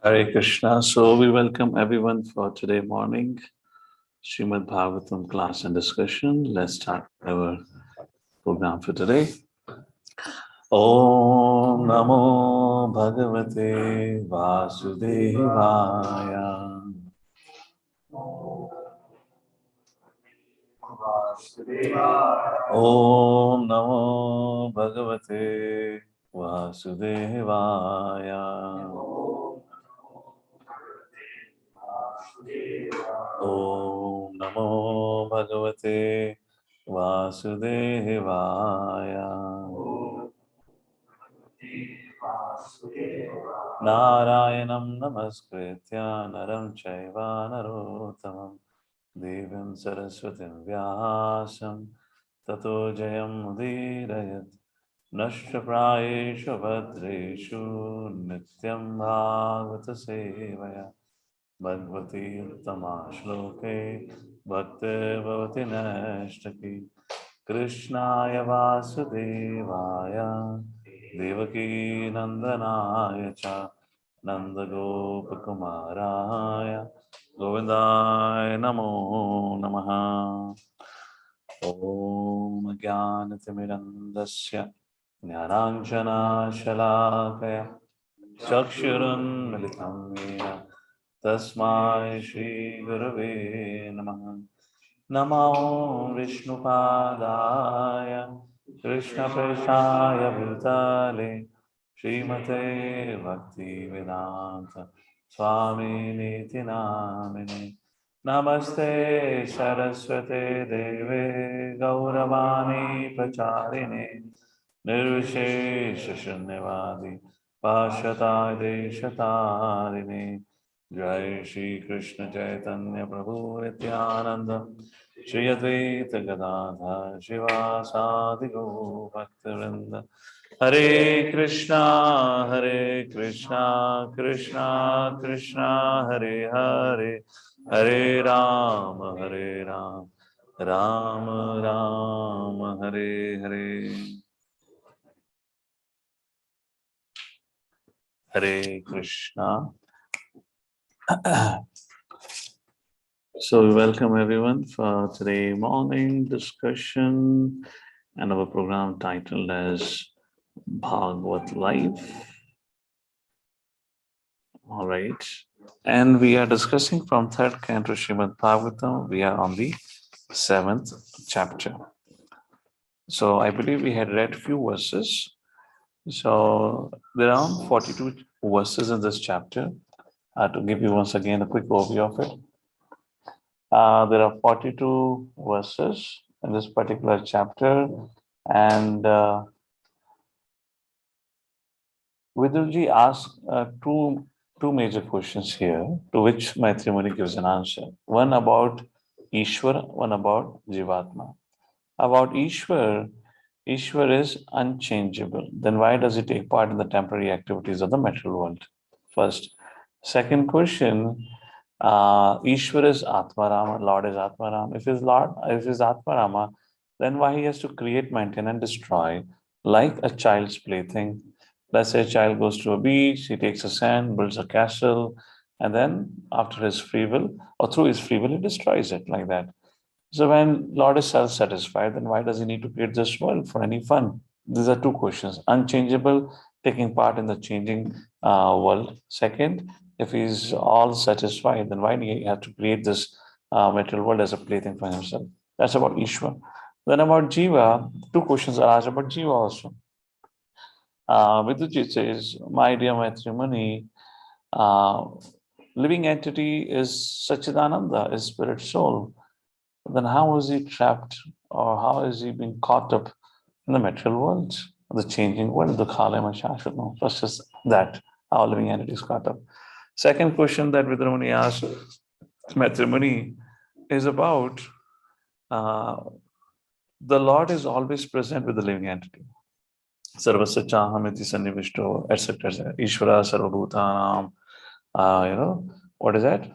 Hare Krishna. So we welcome everyone for today morning Srimad Bhagavatam class and discussion. Let's start our program for today. Om Namo Bhagavate Vasudevaya. Om Namo Bhagavate Vasudevaya. Om Namo Bhagavate Vasudevaya. Narayanam Namaskritya Naram Chaiva Narottamam Devim Saraswatim Vyasam Tato Jayam Udirayat Nashtraprayeshu Bhadreshu Nityam Bhagavata Sevaya Bhagavati Uttama Shloke Bhakti Bhavati Nashtaki Krishnaya Vasudevaya Devaki Nandanaya Cha Nanda Gopakumaraya Govindaya Namo Namaha. Om Jnanatimirandasya Jnananjana Shalakaya Chakshurun Militam Yena Tasmai Shri Gurave Namaha. Namo Vishnupadaya Krishna Preshaya Bhutale Srimate Bhakti Vedanta Swami Niti Namine Namaste Saraswate Deve Gauravani Pracharine Nirvishesha Shunyavadi Pashatai Deshatarine Jai Shri Krishna Chaitanya Prabhu Nityananda Shri Advaita Gadadhar Shivasadi Go Bhaktivinoda Hare Krishna Krishna Krishna Hare Hare Hare Rama Rama Rama Hare Hare. Hare Krishna. So we welcome everyone for today morning discussion and our program titled as Bhagavat Life. All right. And we are discussing from third canto Srimad Bhagavatam. We are on the 7th chapter. So I believe we had read few verses. So there are 42 verses in this chapter. To give you once again a quick overview of it. There are 42 verses in this particular chapter, and Vidurji asks two major questions here, to which Maitri Muni gives an answer. One about Ishwar, one about Jivatma. About Ishwar, Ishwar is unchangeable. Then why does he take part in the temporary activities of the material world? First. Second question, Ishwar is Atmarama, Lord is Atmaram. If is Atmarama, then why he has to create, maintain, and destroy like a child's plaything? Let's say a child goes to a beach, he takes a sand, builds a castle, and then after his free will, or through his free will, he destroys it like that. So when Lord is self-satisfied, then why does he need to create this world for any fun? These are two questions. Unchangeable, taking part in the changing world. Second, if he's all satisfied, then why do he have to create this material world as a plaything for himself? That's about Ishwar. Then about Jiva, two questions are asked about Jiva also. Vidujit says, my dear Maitri Muni, living entity is Sachidananda, is spirit soul. Then how is he trapped, or how is he being caught up in the material world, the changing world, the Khalema Shashvatma? First is that, how living entity is caught up. Second question that Vidramuni asked Maitri Muni is about the Lord is always present with the living entity. Sarvasya Chahamiti Sannivishto, etc. Ishvara Sarvabhutanam, what is that?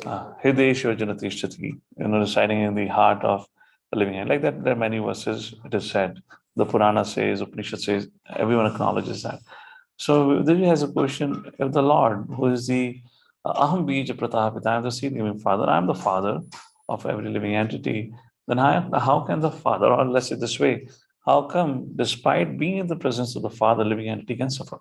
Hrideshva Janatishthati, residing in the heart of the living entity. Like that, there are many verses it is said. The Purana says, Upanishad says, everyone acknowledges that. So there has a question: if the Lord, who is the Aham Bija Pratapita, I am the seed giving Father, I am the Father of every living entity, then how can the Father, or let's say this way, how come, despite being in the presence of the Father, living entity can suffer?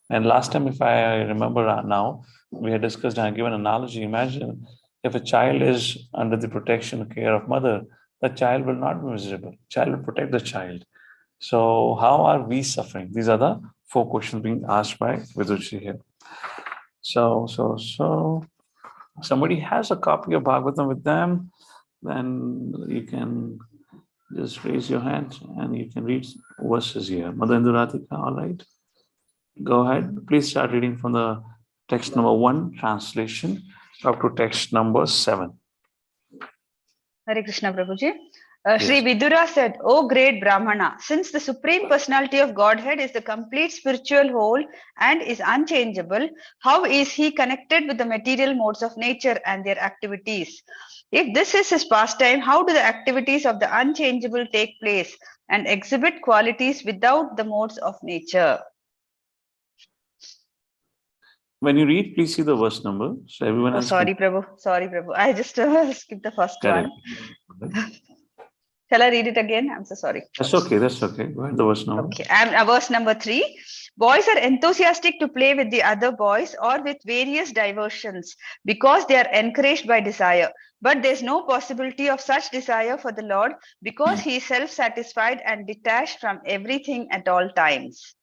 And last time, if I remember now, we had discussed and given an analogy. Imagine if a child is under the protection and care of mother, the child will not be miserable. Child will protect the child. So how are we suffering? These are the 4 questions being asked by Vidushi here. So somebody has a copy of Bhagavatam with them, then you can just raise your hand and you can read verses here. Madan Sundar, all right? Go ahead. Please start reading from the text number 1, translation, up to text number 7. Hare Krishna, Prabhuji. Sri Yes. Vidura said, "O great Brahmana, since the Supreme Personality of Godhead is the complete spiritual whole and is unchangeable, how is he connected with the material modes of nature and their activities? If this is his pastime, how do the activities of the unchangeable take place and exhibit qualities without the modes of nature?" When you read, please see the verse number. So everyone else. Sorry, Prabhu. Sorry, Prabhu. I just skipped the first Correct. one. Shall I read it again? I'm so sorry. That's okay. That's okay. Go ahead, the verse number. Okay. And verse number 3. Boys are enthusiastic to play with the other boys or with various diversions because they are encouraged by desire. But there's no possibility of such desire for the Lord because he is self-satisfied and detached from everything at all times.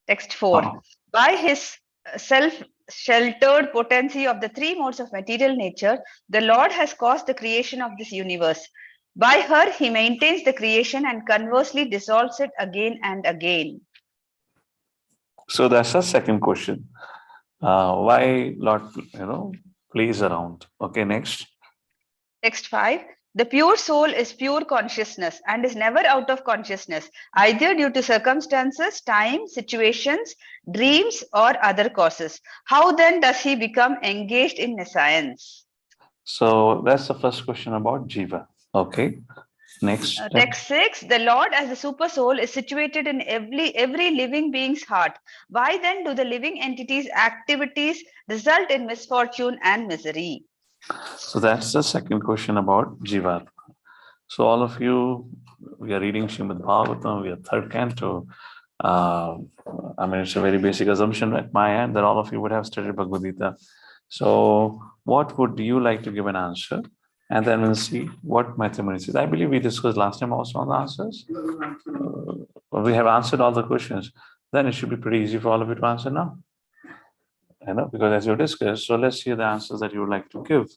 Text 4. By his self-sheltered potency of the 3 modes of material nature, the Lord has caused the creation of this universe. By her, he maintains the creation and conversely dissolves it again and again. So that's the second question. Why Lord, plays around? Okay, next. Text 5. The pure soul is pure consciousness and is never out of consciousness, either due to circumstances, time, situations, dreams, or other causes. How then does he become engaged in nescience? So that's the first question about Jiva. Okay. Next. Text 6. The Lord as the super soul is situated in every living being's heart. Why then do the living entities' activities result in misfortune and misery? So that's the second question about Jiva. So all of you, we are reading Srimad Bhagavatam, we are 3rd canto. I mean, it's a very basic assumption at my end that all of you would have studied Bhagavad Gita. So what would you like to give an answer? And then we'll see what Maitri says. I believe we discussed last time also on the answers. We have answered all the questions. Then it should be pretty easy for all of you to answer now. Because as you discussed, so let's hear the answers that you would like to give.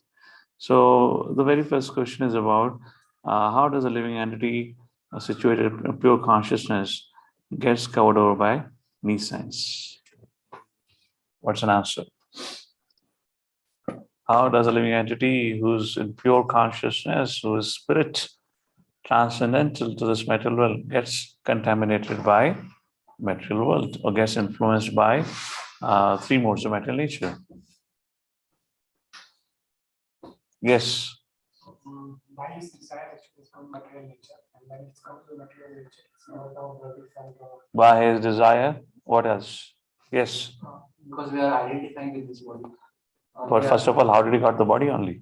So the very first question is about how does a living entity situated in pure consciousness gets covered over by nescience? What's an answer? How does a living entity who's in pure consciousness, who is spirit, transcendental to this material world, gets contaminated by material world or gets influenced by 3 modes of material nature? Yes. By his desire actually from material nature, and when it's come to material nature, it's not down from by his desire. What else? Yes. because we are identifying with this body. But first of all, how did he got the body only?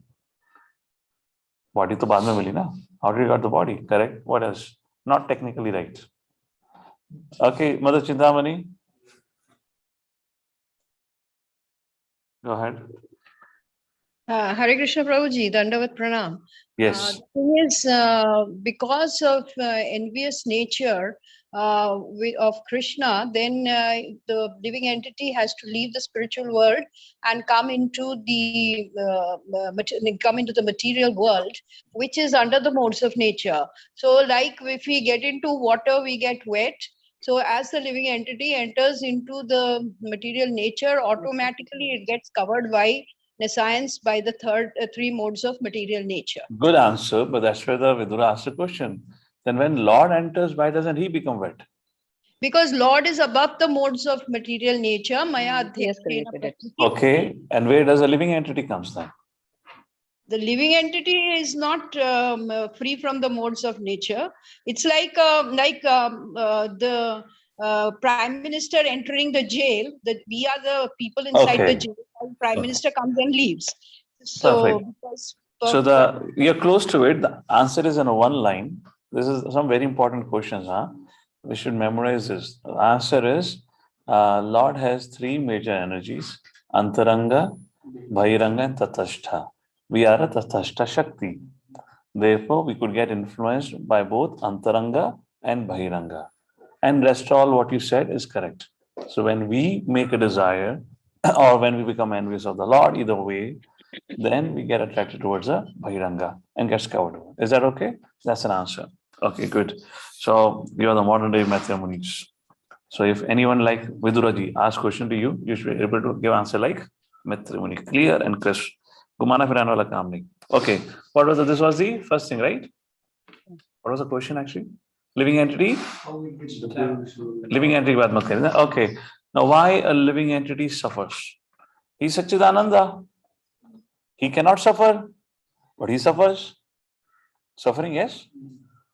Body to baad mein mili na. How did he got the body? Correct. What else? Not technically right. Okay, Mother Chintamani. Go ahead. Hare Krishna Prabhuji, Dandavat Pranam. Yes. The thing is, because of envious nature of Krishna, then the living entity has to leave the spiritual world and come into the material world, which is under the modes of nature. So, like if we get into water, we get wet. So, as the living entity enters into the material nature, automatically it gets covered by nescience by the 3 modes of material nature. Good answer, but that's where the Vidura asked the question. Then when Lord enters, why doesn't he become wet? Because Lord is above the modes of material nature. Maya Yes, okay, and where does a living entity comes then? The living entity is not free from the modes of nature. It's like the Prime Minister entering the jail, that we are the people inside the Okay. jail, and Prime Minister comes and leaves. Perfect. Because So you're close to it. The answer is in one line. This is some very important questions, huh? We should memorize this. The answer is Lord has three major energies: Antaranga, Bahiranga, and Tatastha. We are a Tatastha Shakti. Therefore, we could get influenced by both Antaranga and Bahiranga. And rest all what you said is correct. So when we make a desire or when we become envious of the Lord, either way, then we get attracted towards a Bahiranga and gets covered. Is that okay? That's an answer. Okay, good. So you are the modern day Mathyamunis. So if anyone like Viduraji asks question to you, you should be able to give answer like Mathyamuni, clear and crisp. Gumana firan wala kaam nahi. Okay, what was this was the first thing, right? What was the question actually? Living entity? Living entity baat mat karna. Okay. Now why a living entity suffers? He's Satchidananda. He cannot suffer, but he suffers. Suffering, yes?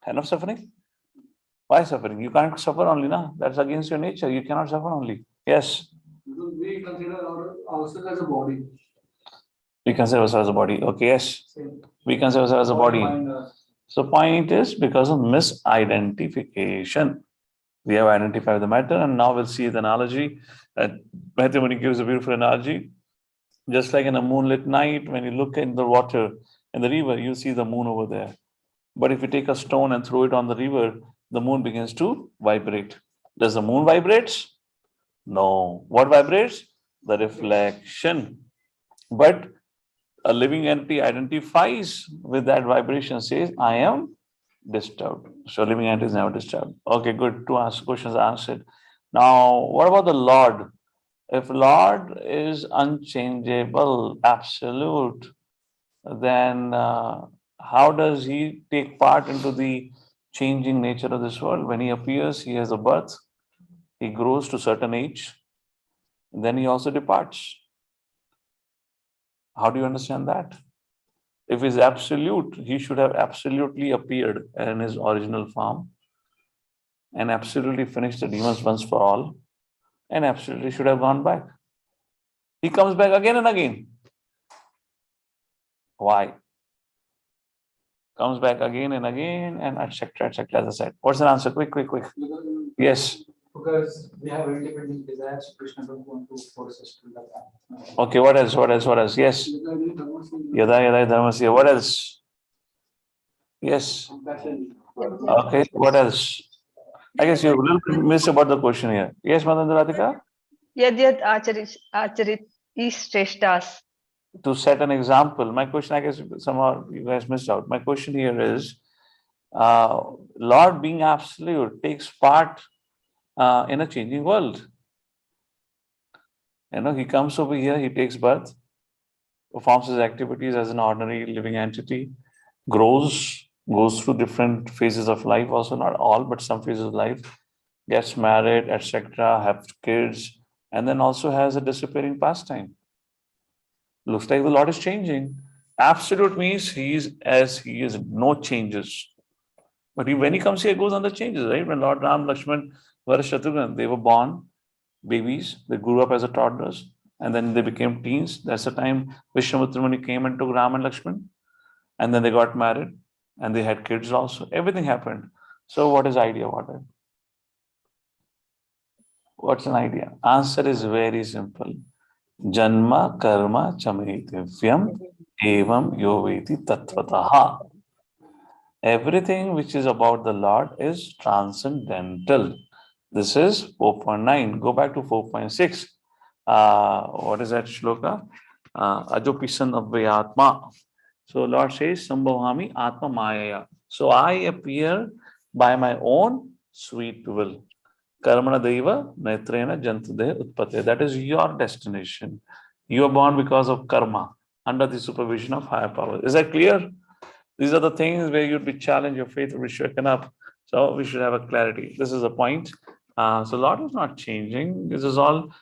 Kind of suffering? Why suffering? You can't suffer only, na? That's against your nature. You cannot suffer only. Yes. Because we consider ourselves as a body. We consider ourselves as a body. Okay, yes. We consider ourselves as a body. So point is because of misidentification. We have identified the matter, and now we'll see the analogy. Mahatma gives a beautiful analogy. Just like in a moonlit night, when you look in the water, in the river, you see the moon over there. But if you take a stone and throw it on the river, the moon begins to vibrate. Does the moon vibrate? No. What vibrates? The reflection. But a living entity identifies with that vibration, says, I am disturbed. So living entity is never disturbed. Okay, good. Two questions answered. Now, what about the Lord? If Lord is unchangeable, absolute, then how does he take part into the changing nature of this world? When he appears, he has a birth, he grows to a certain age, then he also departs. How do you understand that? If he's absolute, he should have absolutely appeared in his original form and absolutely finished the demons once for all, and absolutely should have gone back. He comes back again and again. Why? Comes back again and again, and etc. As I said. What's the answer? Quick. Yes. Because we have independent desires, Krishna don't want to force us to love that. Okay, what else? Yes. Yada dharmasya. What else? Yes. Okay, what else? I guess you a little bit missed about the question here. Yes, Madan Radhika? Yad yad acharit ishreshtas. To set an example, my question, I guess somehow you guys missed out. My question here is, Lord being absolute takes part in a changing world. He comes over here, he takes birth, performs his activities as an ordinary living entity, grows, goes through different phases of life, also not all, but some phases of life, gets married, etc., have kids, and then also has a disappearing pastime. Looks like the Lord is changing. Absolute means he is as he is, no changes. But when he comes here, he goes on the changes, right? When Lord Ram, Lakshman, Bharat, Shatrughan, they were born babies, they grew up as a toddlers, and then they became teens. That's the time Vishwamitra Muni came and took Ram and Lakshman, and then they got married, and they had kids also. Everything happened. So what is the idea about it? What's an idea? Answer is very simple. Janma karma chametivyam evam yoveti tattvataha. Everything which is about the Lord is transcendental. This is 4.9. Go back to 4.6. What is that shloka? Ajopisan avvayatma. So Lord says, Sambhavami Atma Maya. So I appear by my own sweet will. Karmana Deva Netrena Jantade Utpate. That is your destination. You are born because of karma, under the supervision of higher power. Is that clear? These are the things where you'd be challenged, your faith will be shaken up. So we should have a clarity. This is the point. So Lord is not changing. This is all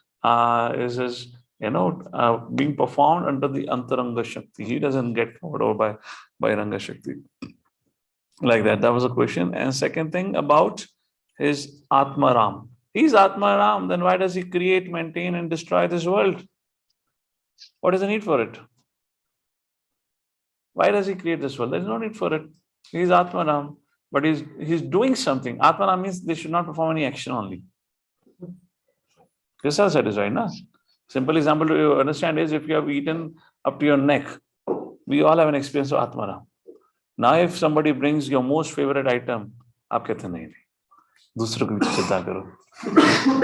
being performed under the Antaranga Shakti. He doesn't get covered over by Ranga Shakti. Like that. That was a question. And second thing about his Atmaram. He's Atmaram, then why does he create, maintain, and destroy this world? What is the need for it? Why does he create this world? There's no need for it. He's Atmaram, but he's doing something. Atmaram means they should not perform any action only. This is satisfied, na? Simple example to understand is if you have eaten up to your neck, we all have an experience of Atmaram. Now, if somebody brings your most favorite item, आप कहते नहीं दूसरों को भी तो चिंता करो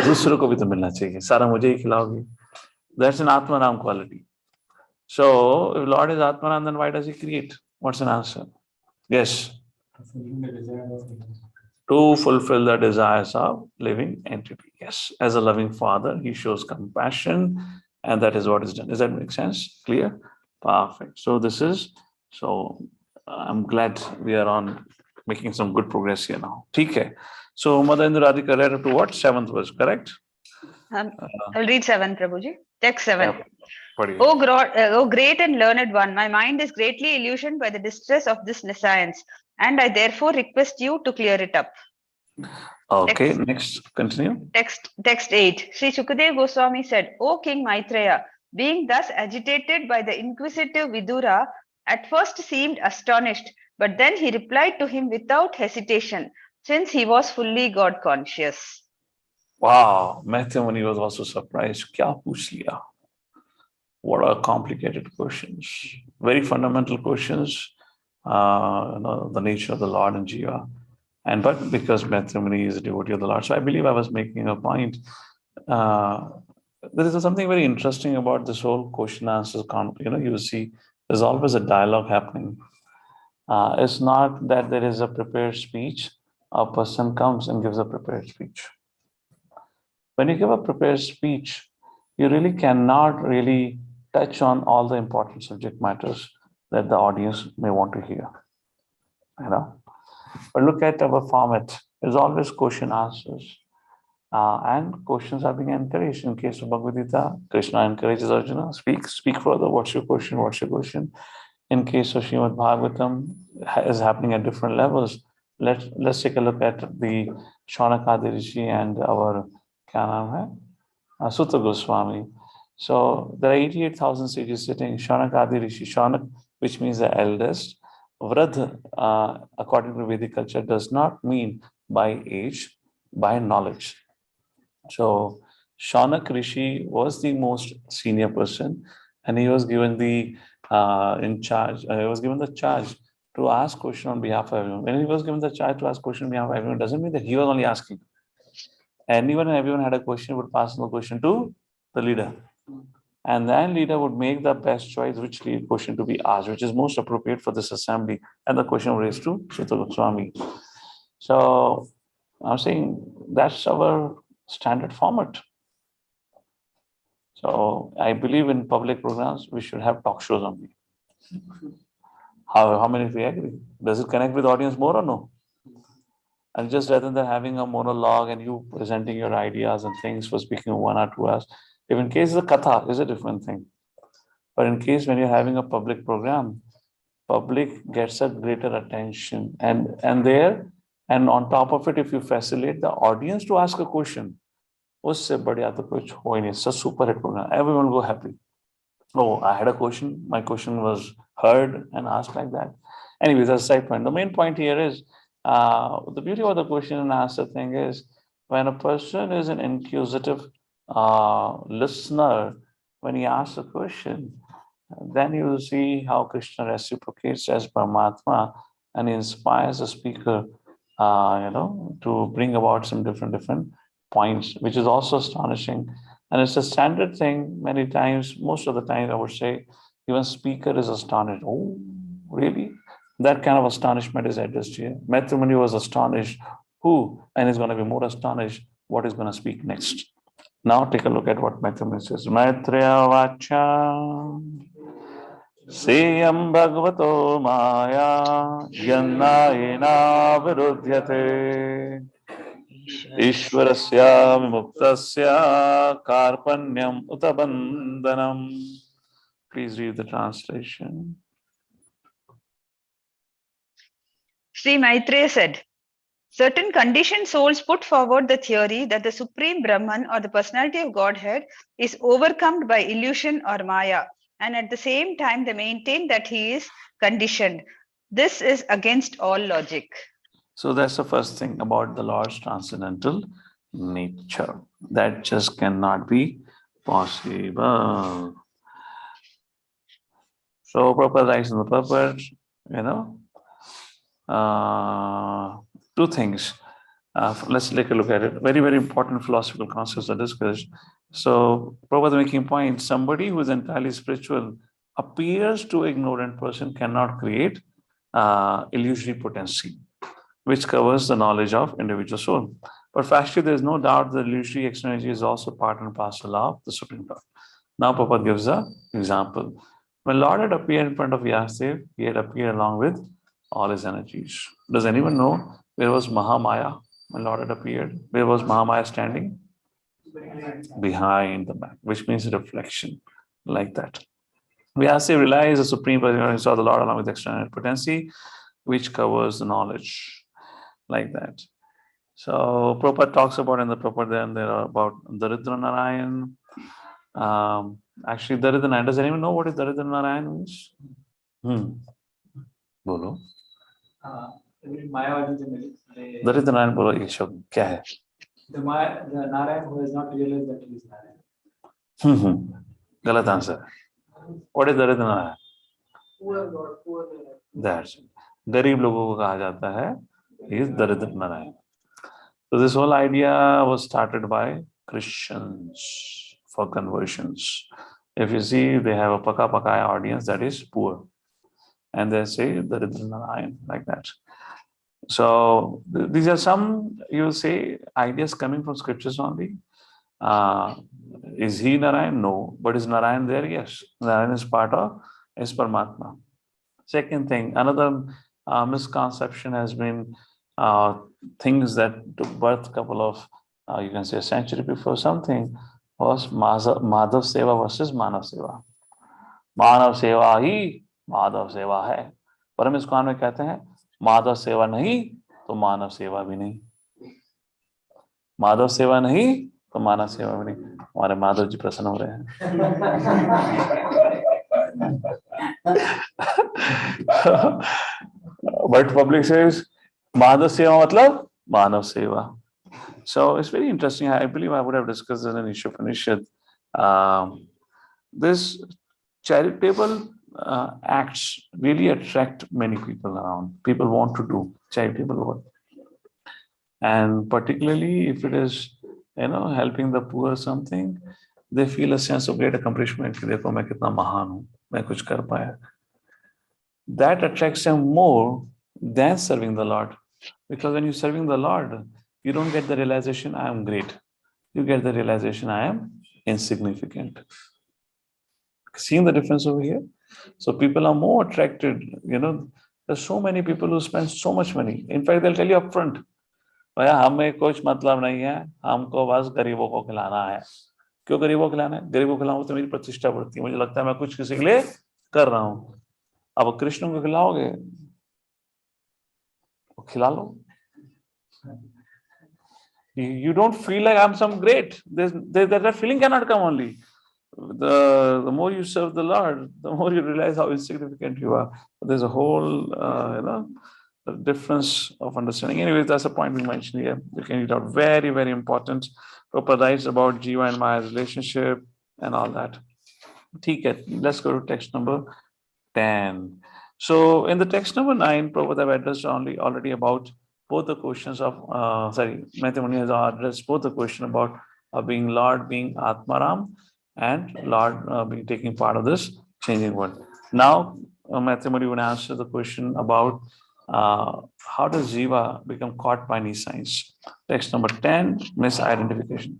दूसरों को भी तो मिलना चाहिए सारा मुझे ही खिलाओगे. That's an Atmaram quality. So, if Lord is Atmaram, then why does he create? What's an answer? Yes. To fulfill the desires of living entity. Yes. As a loving father, he shows compassion, and that is what is done. Does that make sense? Clear? Perfect. So I'm glad we are on making some good progress here now. Okay. So Madan Radhika read up to what? 7th verse, correct? I'll read 7, Prabhuji. Text 7. Yeah. O great and learned one, my mind is greatly illusioned by the distress of this nescience, and I therefore request you to clear it up. Okay, next, continue. Text 8. Sri Shukadev Goswami said, O King Maitreya, being thus agitated by the inquisitive Vidura, at first seemed astonished, but then he replied to him without hesitation, since he was fully God conscious. Wow, Maitreya Muni was also surprised. Kya pooch liya? What are complicated questions? Very fundamental questions. The nature of the Lord and Jiva. But because Maitreya Muni is a devotee of the Lord, so I believe I was making a point. There is something very interesting about this whole question answers. You see, there's always a dialogue happening. It's not that there is a prepared speech. A person comes and gives a prepared speech. When you give a prepared speech, you really cannot really touch on all the important subject matters that the audience may want to hear. But look at our format. There's always question answers. And questions are being encouraged. In case of Bhagavad Gita, Krishna encourages Arjuna, speak further. What's your question? What's your question? In case of Srimad Bhagavatam, is happening at different levels. Let's take a look at the Shaunakadi Rishi and our Sutta Goswami. So there are 88,000 sages sitting. Shaunakadi Rishi, Shaunak, which means the eldest. Vradh, according to Vedic culture, does not mean by age, by knowledge. So Shaunak Rishi was the most senior person, and he was given the charge to ask question on behalf of everyone. When he was given the charge to ask question on behalf of everyone, doesn't mean that he was only asking. Anyone and everyone had a question, would pass the question to the leader. And then leader would make the best choice, which question to be asked, which is most appropriate for this assembly. And the question raised to Sutta Goswami. So I'm saying that's our standard format. So I believe in public programs, we should have talk shows only. How many of you agree? Does it connect with the audience more or no? And just rather than having a monologue and you presenting your ideas and things for speaking 1 or 2 hours, if in case the katha is a different thing. But in case when you're having a public program, public gets a greater attention. And on top of it, if you facilitate the audience to ask a question, usse badhiya to kuch ho hi nahi. It's a super hit program. Everyone will go happy. Oh, I had a question. My question was heard and asked like that. Anyways, that's a side point. The main point here is the beauty of the question and answer thing is when a person is an inquisitive listener, when he asks a question, then you will see how Krishna reciprocates as Paramatma and he inspires the speaker, to bring about some different points, which is also astonishing. And it's a standard thing many times, most of the time I would say, even speaker is astonished. Oh, really? That kind of astonishment is addressed here. Maitreya Muni was astonished. Who? And is going to be more astonished what is going to speak next. Now take a look at what Maitreya Muni says. Maitreya Vacha Seyam Bhagavato Maya Yanayena Virudhyate Ishwarasya Vimuktasya Karpanyam Utabandhanam. Please read the translation. Sri Maitreya said, Certain conditioned souls put forward the theory that the Supreme Brahman or the personality of Godhead is overcome by illusion or Maya, and at the same time they maintain that he is conditioned. This is against all logic. So that's the first thing about the Lord's transcendental nature. That just cannot be possible. So Prabhupada writes in the Prabhupada, two things. Let's take a look at it. Very, very important philosophical concepts are discussed. So Prabhupada making point, somebody who is entirely spiritual appears to ignorant person cannot create illusory potency, which covers the knowledge of individual soul. But factually, there is no doubt that illusory external energy is also part and parcel of the Supreme Lord. Now Prabhupada gives an example. When Lord had appeared in front of Vyasadeva, he had appeared along with all his energies. Does anyone know where was Mahamaya when Lord had appeared? Where was Mahamaya standing? Behind the back, which means reflection, like that. Vyasadeva realized the Supreme Personality saw the Lord along with external potency, which covers the knowledge, like that. So Prabhupada talks about in the Prabhupada, then there are about Daridra Narayan. Actually, Daridra Narayan, does anyone know what is Daridra Narayan means? Bolo. Mayavadi generally, Daridra Narayan bolo, ye shabd kya hai? the Narayan who has not realized that he is Narayan. Galat answer. What is Daridra Narayan? Poor God, poor Narayan. That's it. गरीब लोगों को कहा जाता है is Daridra Narayan. So this whole idea was started by Christians for conversions. If you see, they have a paka audience that is poor, and they say Daridra Narayan, like that. So these are some, you will say, ideas coming from scriptures only. Is he Narayan? No. But is Narayan there? Yes. Narayan is part of is Paramatma. Second thing, another misconception has been things that took birth a couple of, you can say a century before something, was Madhav Seva versus Manav Seva. Manav Seva he Madhav Seva है. पर हम इसको में कहते हैं माधव सेवा नहीं तो मानव सेवा भी नहीं. माधव सेवा नहीं तो मानव सेवा भी नहीं. हमारे माधव जी प्रसन्न हो रहे हैं. But public says Madhav Seva matlab Manav Seva. So it's very interesting. I believe I would have discussed this in Ishopanishad. This charitable acts really attract many people around. People want to do charitable work. And particularly if it is, helping the poor or something, they feel a sense of great accomplishment. Dekho, main kitna mahan hu, main kuch kar paya. That attracts them more than serving the Lord. Because when you're serving the Lord, you don't get the realization, I am great. You get the realization, I am insignificant. Seeing the difference over here? So people are more attracted, there's so many people who spend so much money. In fact, they'll tell you up front, भैया हमें कुछ मतलब नहीं है, हमको बस गरीबों को खिलाना है. क्यों गरीबों को खिलाना है? गरीबों को खिलाऊं तो मेरी प्रतिष्ठा बढ़ती है, मुझे लगता है मैं कुछ किसी के लिए कर रहा हूं. अब कृष्ण को खिलाओगे, खिला लो. You don't feel like I'm some great. That feeling cannot come only. The more you serve the Lord, the more you realize how insignificant you are. There's a whole, difference of understanding. Anyway, that's a point we mentioned here. You can read out. Very, very important. Prabhupada writes about Jiva and Maya's relationship and all that. Okay, let's go to text number 10. So in the text number 9, Prabhupada have addressed already about both the questions of, Mathemuni has addressed both the question about being Lord, being Atmaram, and Lord being taking part of this changing world. Now, Mathemuni would answer the question about how does Jiva become caught by these signs. Text number 10, misidentification.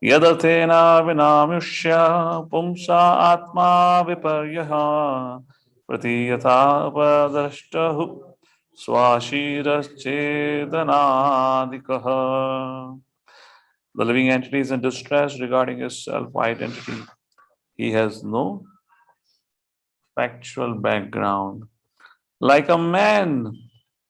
Yadathena vinamyushya pumsa atma viparyaha pratiyatha padrashtahu swashiraschedanaadikaha. The living entity is in distress regarding his self-identity. He has no factual background. Like a man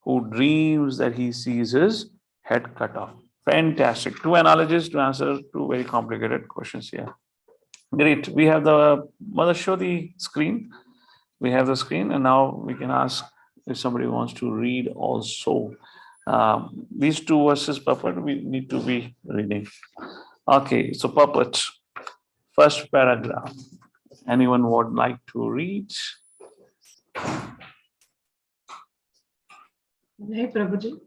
who dreams that he sees his head cut off. Fantastic. Two analogies to answer two very complicated questions here. Great. We have the mother, show the screen. We have the screen, and now we can ask if somebody wants to read also. These two verses, Puppet, we need to be reading. Okay, so Puppet, first paragraph. Anyone would like to read? Hey, Prabhuji.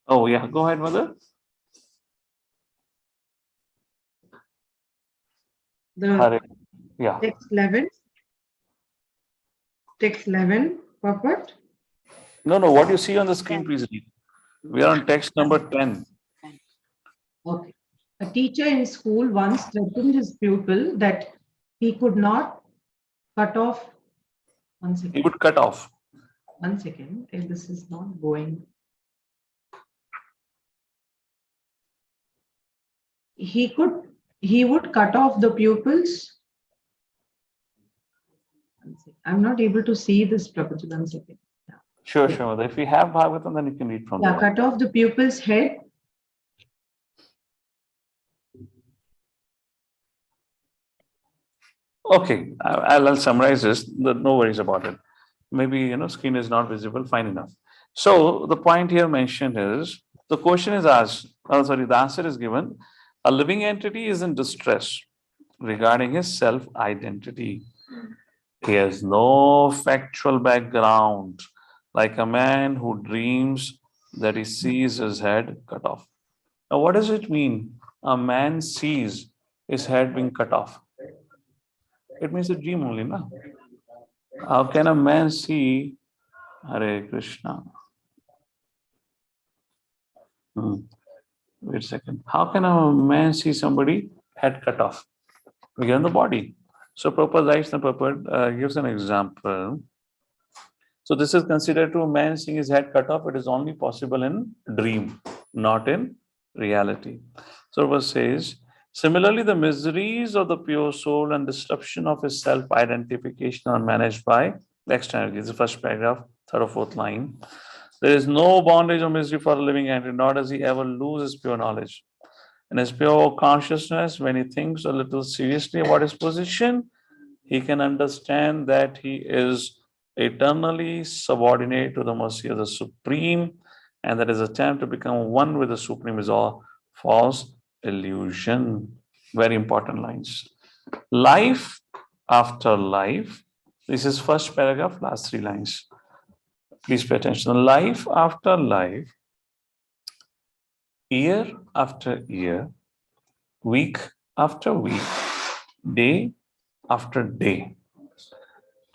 Oh, yeah, go ahead, Mother. The Yeah. text 11. Text 11, Puppet. No, what you see on the screen, please read. We are on text number 10. Okay. A teacher in school once threatened his pupil that he could not cut off. One second. He would cut off. 1 second. If this is not going. He would cut off the pupils. I'm not able to see this, Prabhuji. 1 second. Yeah. Sure, Mother. If we have Bhagavatam, then you can read from Yeah, there. cut off the pupil's head. Okay, I'll summarize this. No worries about it. Maybe, screen is not visible, fine enough. So the point here mentioned is, the question is asked, the answer is given. A living entity is in distress regarding his self-identity. He has no factual background, like a man who dreams that he sees his head cut off. Now, what does it mean? A man sees his head being cut off. It means a dream only, no? How can a man see Hare Krishna? Wait a second. How can a man see somebody head cut off? Again, the body. So Prabhupada writes, and Prabhupada gives an example. So this is considered to a man seeing his head cut off. It is only possible in dream, not in reality. So Prabhupada says, similarly, the miseries of the pure soul and disruption of his self-identification are managed by the external. This is the first paragraph, third or fourth line. There is no bondage or misery for a living entity, nor does he ever lose his pure knowledge. In his pure consciousness, when he thinks a little seriously about his position, he can understand that he is eternally subordinate to the mercy of the Supreme, and that his attempt to become one with the Supreme is all false illusion. Very important lines. Life after life. This is first paragraph, last three lines. Please pay attention. Life after life, year after year, week after week, day after day,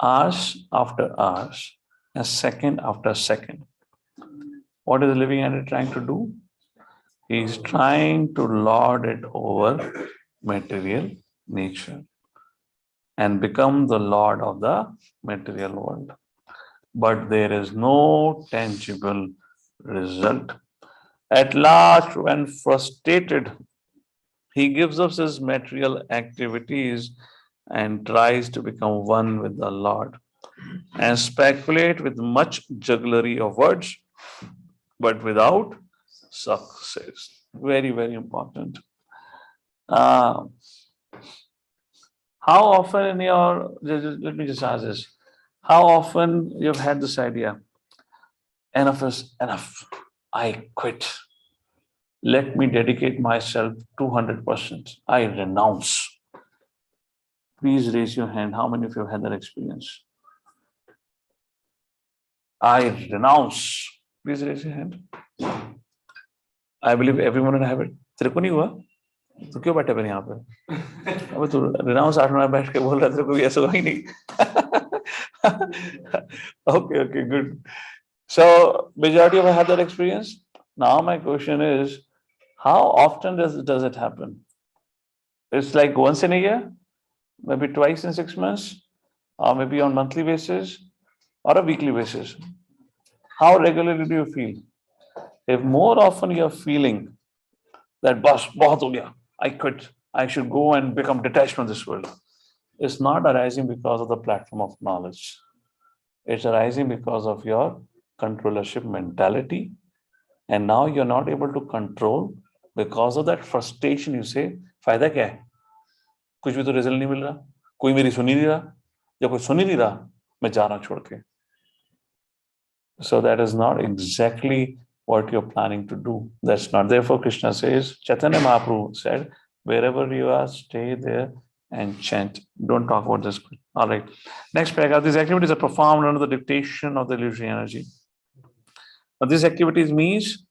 hours after hours, and second after second. What is the living entity trying to do? He is trying to lord it over material nature and become the lord of the material world. But there is no tangible result. At last, when frustrated, he gives up his material activities and tries to become one with the Lord and speculate with much jugglery of words, but without success. Very, very important. How often in your, let me just ask this, how often you've had this idea? Enough is enough. I quit. Let me dedicate myself 200%. I renounce. Please raise your hand. How many of you have had that experience? I renounce. Please raise your hand. I believe everyone will have it. तेरे को नहीं हुआ? तो क्यों बैठे फिर यहाँ पे? अब तू renounce 8 मिनट बैठ के बोल रहा है, तेरे को भी ऐसा हुआ ही नहीं. Okay, good. So majority of us have that experience. Now my question is, how often does it happen? It's like once in a year, maybe twice in 6 months, or maybe on monthly basis, or a weekly basis. How regularly do you feel? If more often you're feeling that, boss, bahut ho gaya, I quit, I should go and become detached from this world, it's not arising because of the platform of knowledge. It's arising because of your controllership mentality And now you're not able to control. Because of that frustration, you say, फायदा क्या है? कुछ भी तो result नहीं मिल रहा, कोई मेरी सुन ही नहीं रहा, जब कोई सुन ही नहीं रहा, मैं जा रहा हूं छोड़ के. So that is not exactly what you're planning to do. That's not. Therefore, Krishna says, Chaitanya Mahaprabhu said, wherever you are, stay there and chant. Don't talk about this. All right. Next paragraph. These activities are performed under the dictation of the illusory energy. But these activities means,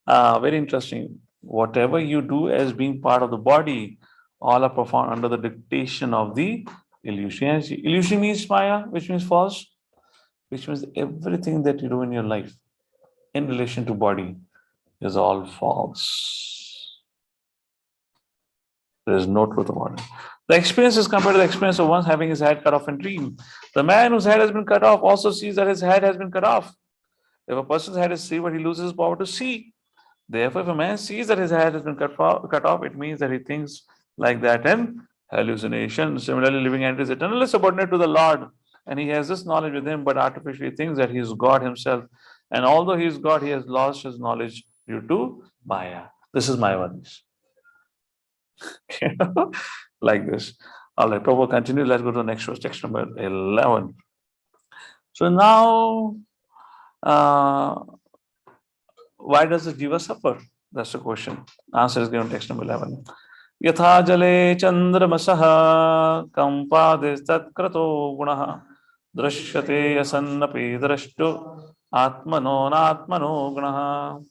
very interesting. Whatever you do as being part of the body, all are performed under the dictation of the illusory energy. Illusion means Maya, which means false, which means everything that you do in your life in relation to body is all false. There is no truth about it. The experience is compared to the experience of one having his head cut off in dream. The man whose head has been cut off also sees that his head has been cut off. If a person's head is severed, he loses power to see. Therefore, if a man sees that his head has been cut off, it means that he thinks like that in hallucination. Similarly, living entity is eternally subordinate to the Lord, and he has this knowledge with him, but artificially thinks that he is God himself. And although he is God, he has lost his knowledge due to Maya. This is Mayavadis. Like this. All right, Prabhu, continue. Let's go to the next verse, text number 11. So now, why does the Jiva suffer? That's the question. Answer is given text number 11. Yatha jale chandramasaha kampades tatkrato gunaha drashyate yasannapi drashtu atmano natmano gunaha.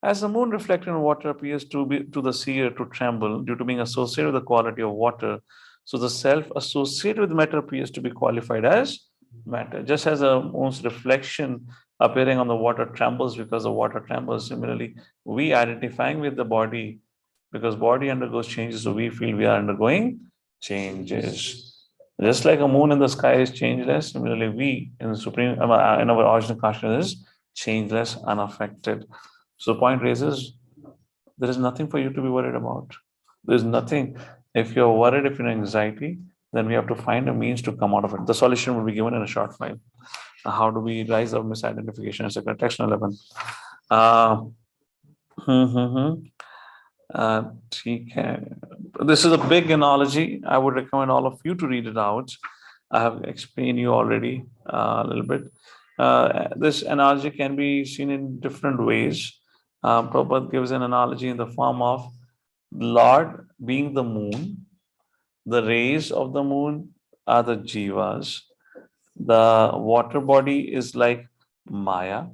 As the moon reflected in water appears to the seer to tremble due to being associated with the quality of water, so the self associated with matter appears to be qualified as matter. Just as a moon's reflection appearing on the water trembles because the water trembles, similarly, we identifying with the body because body undergoes changes, so we feel we are undergoing changes. Just like a moon in the sky is changeless, similarly, we in the supreme, in our original consciousness is changeless, unaffected. So the point raises, there is nothing for you to be worried about. There's nothing. If you're worried, if you're in anxiety, then we have to find a means to come out of it. The solution will be given in a short file. How do we rise up misidentification, etc. Text 11. This is a big analogy. I would recommend all of you to read it out. I have explained you already a little bit. This analogy can be seen in different ways. Prabhupada gives an analogy in the form of Lord being the moon. The rays of the moon are the jivas. The water body is like Maya.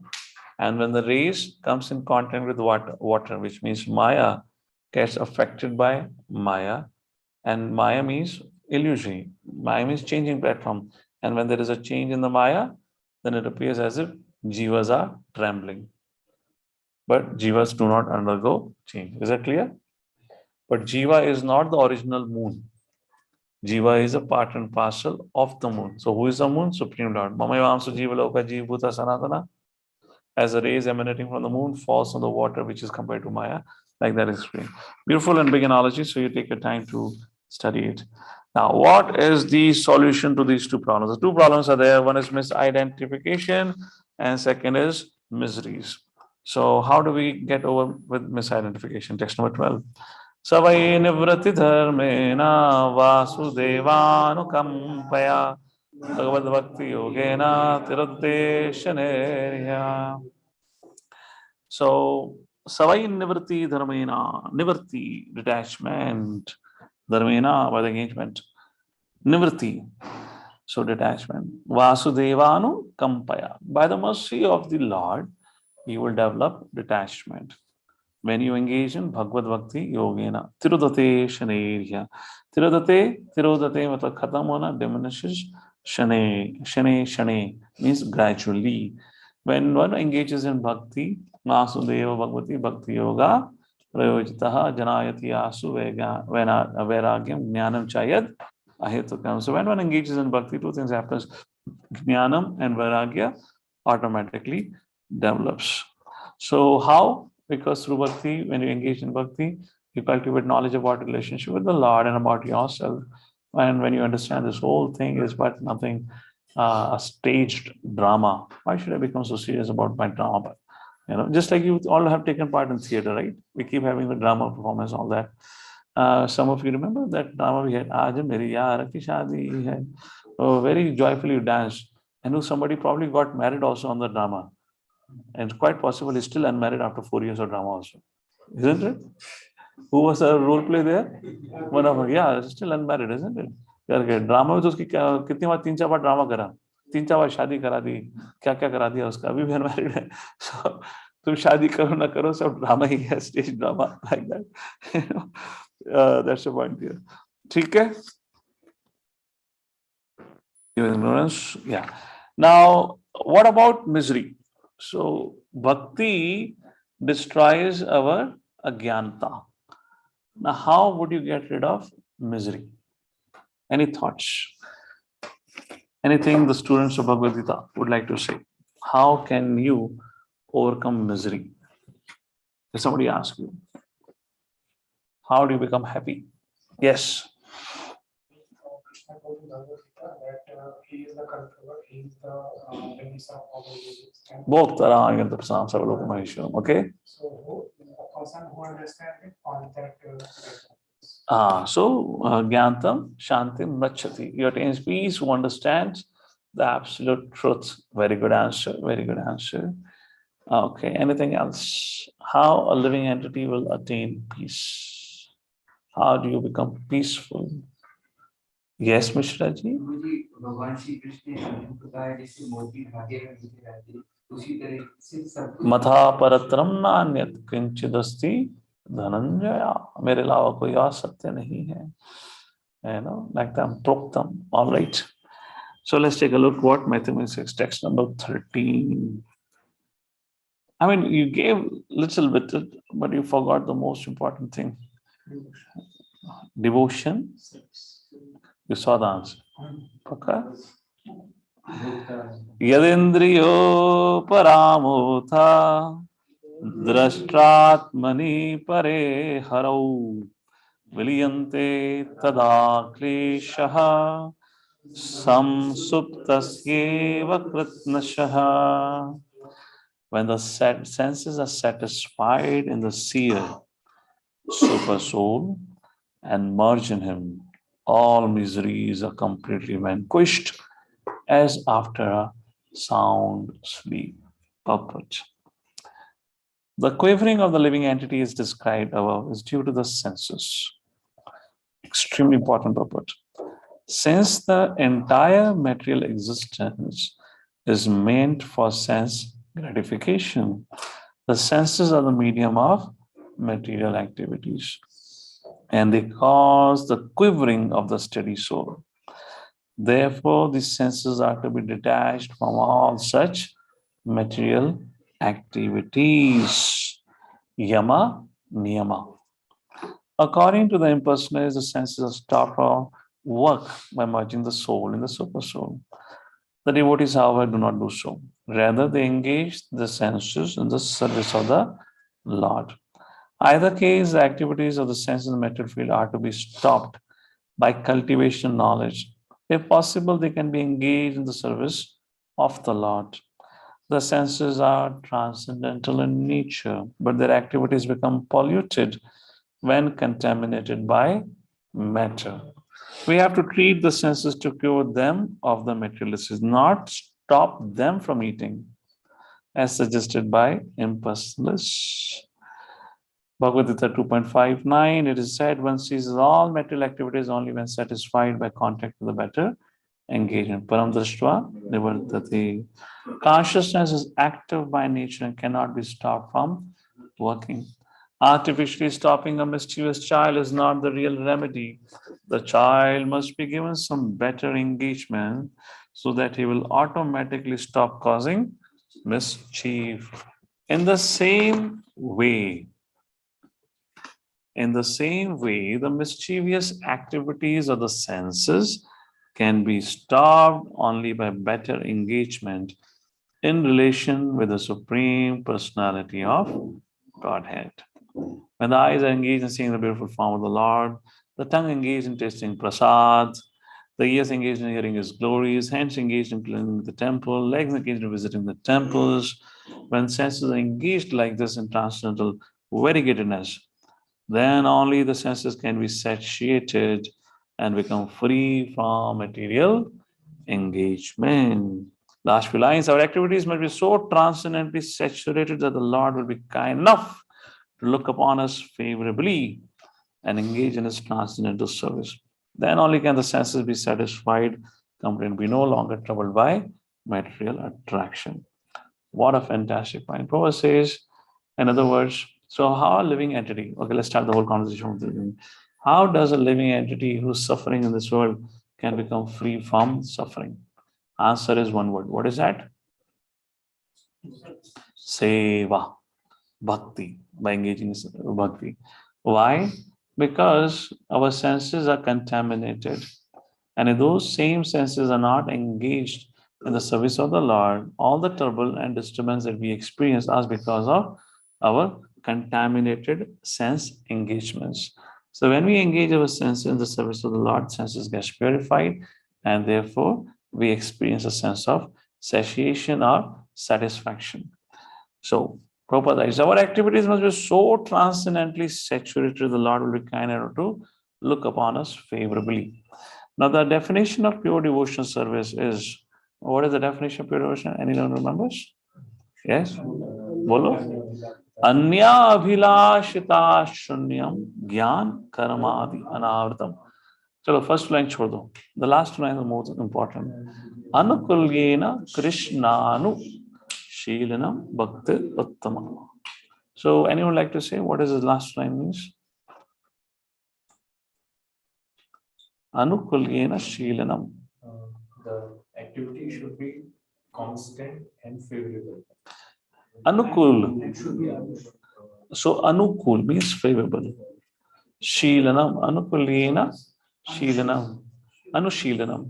And when the rays comes in contact with water, which means Maya gets affected by Maya. And Maya means illusory. Maya means changing platform. And when there is a change in the Maya, then it appears as if jivas are trembling. But jivas do not undergo change. Is that clear? But jiva is not the original moon. Jiva is a part and parcel of the moon. So who is the moon? Supreme Lord. Mamayamsu jiva loka jiva bhuta sanatana. As the rays emanating from the moon falls on the water, which is compared to Maya, like that is explained. Beautiful and big analogy, so you take your time to study it. Now, what is the solution to these two problems? The two problems are there. One is misidentification, and second is miseries. So how do we get over with misidentification? Text number 12. Savai nivrati dharmena vasudevanukampaya Bhagavad Bhakti Yogena Tirudde Shanerya. So, Savai Nivrti Dharmena, Nivrti, detachment, Dharmena, by the engagement, Nivrti, so detachment, Vasudevanu Kampaya. By the mercy of the Lord, you will develop detachment. When you engage in Bhagavad Bhakti Yogena, Tirudate Shanerya. Tirudate matlab khatam hona, diminishes. Shane means gradually. When one engages in bhakti, Masudeva Bhagavati Bhakti Yoga, Prayojitaha Janayati Asu Vairagyam Jnanam Chayad Ahetukam. So when one engages in bhakti, two things happen. Jnanam and Vairagya automatically develops. So how? Because through bhakti, when you engage in bhakti, you cultivate knowledge about relationship with the Lord and about yourself. And when you understand this whole thing is but nothing, a staged drama. Why should I become so serious about my drama? Just like you all have taken part in theater, right? We keep having the drama performance, all that. Some of you remember that drama we had, Aaj Meri Yaar Ki Shaadi Hai. Oh, very joyfully you danced. I know somebody probably got married also on the drama. And it's quite possible he's still unmarried after 4 years of drama also. Isn't it? Who was a role play there? One of them, yeah, still unmarried, isn't it? करके drama में तो उसकी कितनी बार 3-4 बार drama करा, 3-4 बार शादी करा दी, क्या क्या करा दिया उसका, अभी भी अनमैरिड है. So, तुम शादी करो ना करो, सब ड्रामा ही है, stage drama, like that. That's the point here. ठीक है? Ignorance, yeah. Now, what about misery? So, bhakti destroys our agyanta. Now, how would you get rid of misery? Any thoughts? Anything the students of Bhagavad Gita would like to say? How can you overcome misery? If somebody asks you, how do you become happy? Yes. Krishna told in Bhagavad Gita that he is the controller, he is the minister of all the religions. Both Tarayanta Prasam Savalokam Maheshwaram. Okay. So the person who understands it on that So Gyantam Shantim Rachati. He attains peace who understands the absolute truth. Very good answer. Very good answer. Okay. Anything else? How a living entity will attain peace? How do you become peaceful? Yes, Mishra ji. भगवान श्री कृष्ण ने अर्जुन को कहा जैसे मोती धागे में बंधे रहते हैं, उसी तरह से सब मथा परत्रम नान्यत किंचिदस्ति धनंजया. मेरे अलावा कोई और सत्य नहीं है. Like that, proktam. All right. So let's take a look what mathematics text number 13. I mean, you gave little bit, but you forgot the most important thing. Devotion. You saw the answer. Okay. Yadindriyo paramotha drashtratmani pare harau viliyante tada kleshaha samsuptasyeva kritnashaha. When the senses are satisfied in the seer, super soul, and merge in him, all miseries are completely vanquished as after a sound sleep. Purport. The quivering of the living entity is described above is due to the senses. Extremely important purport. Since the entire material existence is meant for sense gratification, the senses are the medium of material activities, and they cause the quivering of the steady soul. Therefore, the senses are to be detached from all such material activities. Yama, niyama. According to the impersonalists, the senses are stopped from work by merging the soul in the super soul. The devotees, however, do not do so. Rather, they engage the senses in the service of the Lord. Either case, the activities of the senses in the material field are to be stopped by cultivation knowledge. If possible, they can be engaged in the service of the Lord. The senses are transcendental in nature, but their activities become polluted when contaminated by matter. We have to treat the senses to cure them of the materialists, not stop them from eating, as suggested by impersonalists. Bhagavad Gita 2.59, it is said, one ceases all material activities only when satisfied by contact with the better engagement. Param drashtva nivartati. Consciousness is active by nature and cannot be stopped from working. Artificially stopping a mischievous child is not the real remedy. The child must be given some better engagement so that he will automatically stop causing mischief. In the same way, the mischievous activities of the senses can be stopped only by better engagement in relation with the Supreme Personality of Godhead. When the eyes are engaged in seeing the beautiful form of the Lord, the tongue engaged in tasting prasad, the ears engaged in hearing his glories, hands engaged in cleansing the temple, legs engaged in visiting the temples, when senses are engaged like this in transcendental variegatedness, then only the senses can be satiated and become free from material engagement. Last few lines, our activities must be so transcendently saturated that the Lord will be kind enough to look upon us favorably and engage in his transcendental service. Then only can the senses be satisfied, complete, be no longer troubled by material attraction. What a fantastic point. Prabhu says, in other words, so how a living entity, okay, let's start the whole conversation with the how does a living entity who's suffering in this world can become free from suffering? Answer is one word. What is that? Seva, bhakti, by engaging in bhakti. Why? Because our senses are contaminated. And if those same senses are not engaged in the service of the Lord, all the trouble and disturbance that we experience are because of our contaminated sense engagements. So when we engage our senses in the service of the Lord, senses get purified, and therefore we experience a sense of satiation or satisfaction. So Prabhupada is our activities must be so transcendently saturated, the Lord will be kind enough to look upon us favorably. Now, the definition of pure devotional service is, what is the definition of pure devotion? Anyone remembers? Yes? Bolo? Anya abhilashita shunyam gyan karamadi anavritam. So, first line chhod do. The last line is the most important. Anukulyena krishnanu Sheelanam Bhakti Uttama. So, anyone like to say what is the last line means? Anukulyena Sheelanam. The activity should be constant and favorable. Anukul. So, Anukul means favorable. Sheelanam, Anukulyena Sheelanam, Anusheelanam.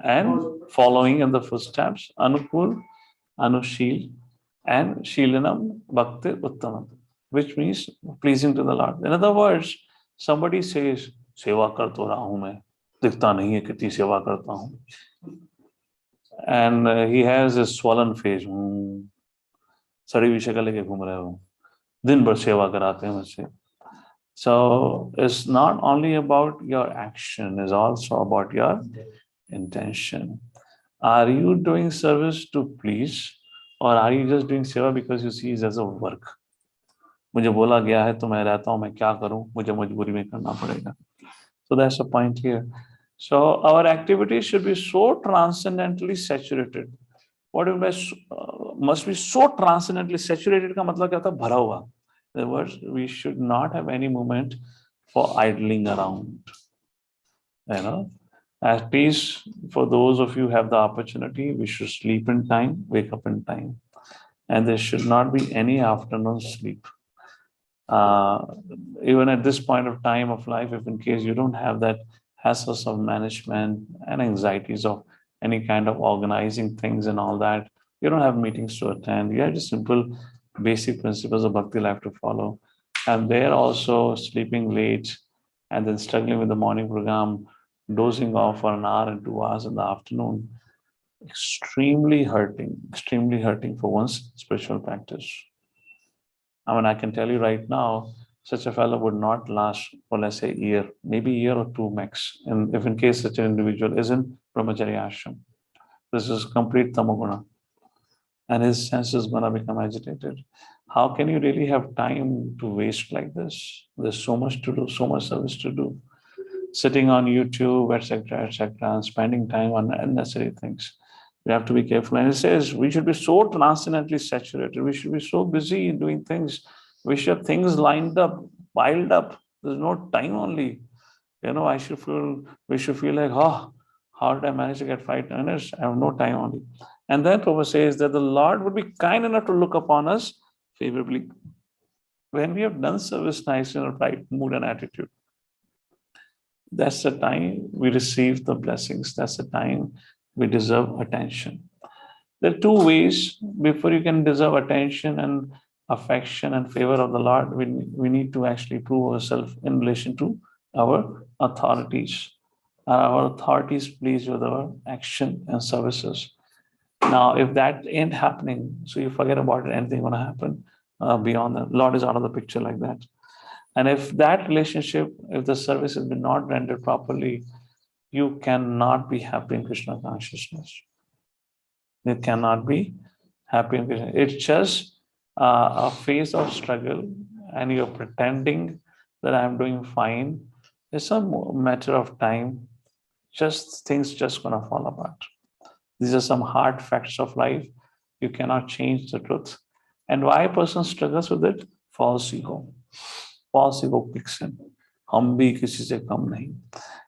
And following in the footsteps, Anukul, Anushil, and Sheelanam Bhakti Uttamam, which means pleasing to the Lord. In other words, somebody says, Seva kar to raha hu main, dikhta nahi hai kitni seva karta hu. And he has a swollen face. Sadi bhi shakal leke ghum rahe ho. Din bhar seva karate hain mujhse. So it's not only about your action, it's also about your intention. Are you doing service to please, or are you just doing seva because you see it as a work? मुझे बोला गया है तो मैं रहता हूँ, मैं क्या करूँ, मुझे मजबूरी में करना पड़ेगा. So that's the point here. So our activities should be so transcendently saturated. What do you mean must be so transcendently saturated? का मतलब क्या था? भरा हुआ. In other words, we should not have any moment for idling around. You know, at least for those of you who have the opportunity, we should sleep in time, wake up in time. And there should not be any afternoon sleep. Even at this point of time of life, if in case you don't have that hassles of management and anxieties of any kind of organizing things and all that, you don't have meetings to attend, you have just simple basic principles of bhakti life to follow. And they're also sleeping late and then struggling with the morning program, dozing off for an hour and 2 hours in the afternoon. Extremely hurting for one's spiritual practice. I mean, I can tell you right now, such a fellow would not last for, let's say, a year, maybe a year or two max. And if in case such an individual is in brahmacharya ashram, this is complete tamoguna. And his sense is going to become agitated. How can you really have time to waste like this? There's so much to do, so much service to do. Sitting on YouTube, etc., and spending time on unnecessary things. We have to be careful. And it says we should be so transcendently saturated. We should be so busy in doing things. We should have things lined up, piled up. There's no time only. You know, we should feel like, oh, how did I manage to get 5 minutes? I have no time only. And then Prabhu says that the Lord would be kind enough to look upon us favorably when we have done service nice in a right mood and attitude. That's the time we receive the blessings. That's the time we deserve attention. There are 2 ways before you can deserve attention and affection and favor of the Lord. We need to actually prove ourselves in relation to our authorities. Are our authorities pleased with our action and services? Now, if that ain't happening, so you forget about it, anything going to happen beyond that. Lord is out of the picture like that. And if that relationship, if the service has been not rendered properly, you cannot be happy in Krishna consciousness. You cannot be happy in Krishna. It's just a phase of struggle, and you're pretending that I'm doing fine. It's a matter of time. Just things just gonna fall apart. These are some hard facts of life. You cannot change the truth. And why a person struggles with it? False ego. False ego kicks in. Hum bhi kisi se kam nahi.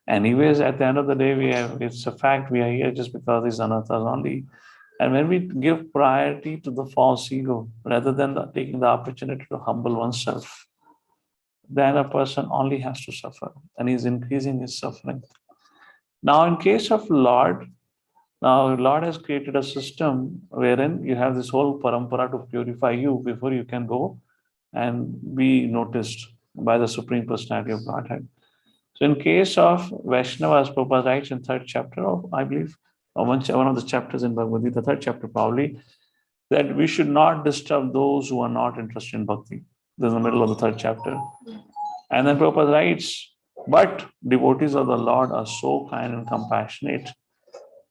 Anyways, at the end of the day, it's a fact we are here just because these anathas only. And when we give priority to the false ego, rather than taking the opportunity to humble oneself, then a person only has to suffer, and he's increasing his suffering. Now, in case of Lord, now Lord has created a system wherein you have this whole parampara to purify you before you can go and be noticed by the Supreme Personality of Godhead. So in case of Vaishnavas, Prabhupada writes in third chapter of, I believe, one of the chapters in Bhagavad Gita, the third chapter probably, that we should not disturb those who are not interested in bhakti. This is the middle of the third chapter. And then Prabhupada writes, but devotees of the Lord are so kind and compassionate,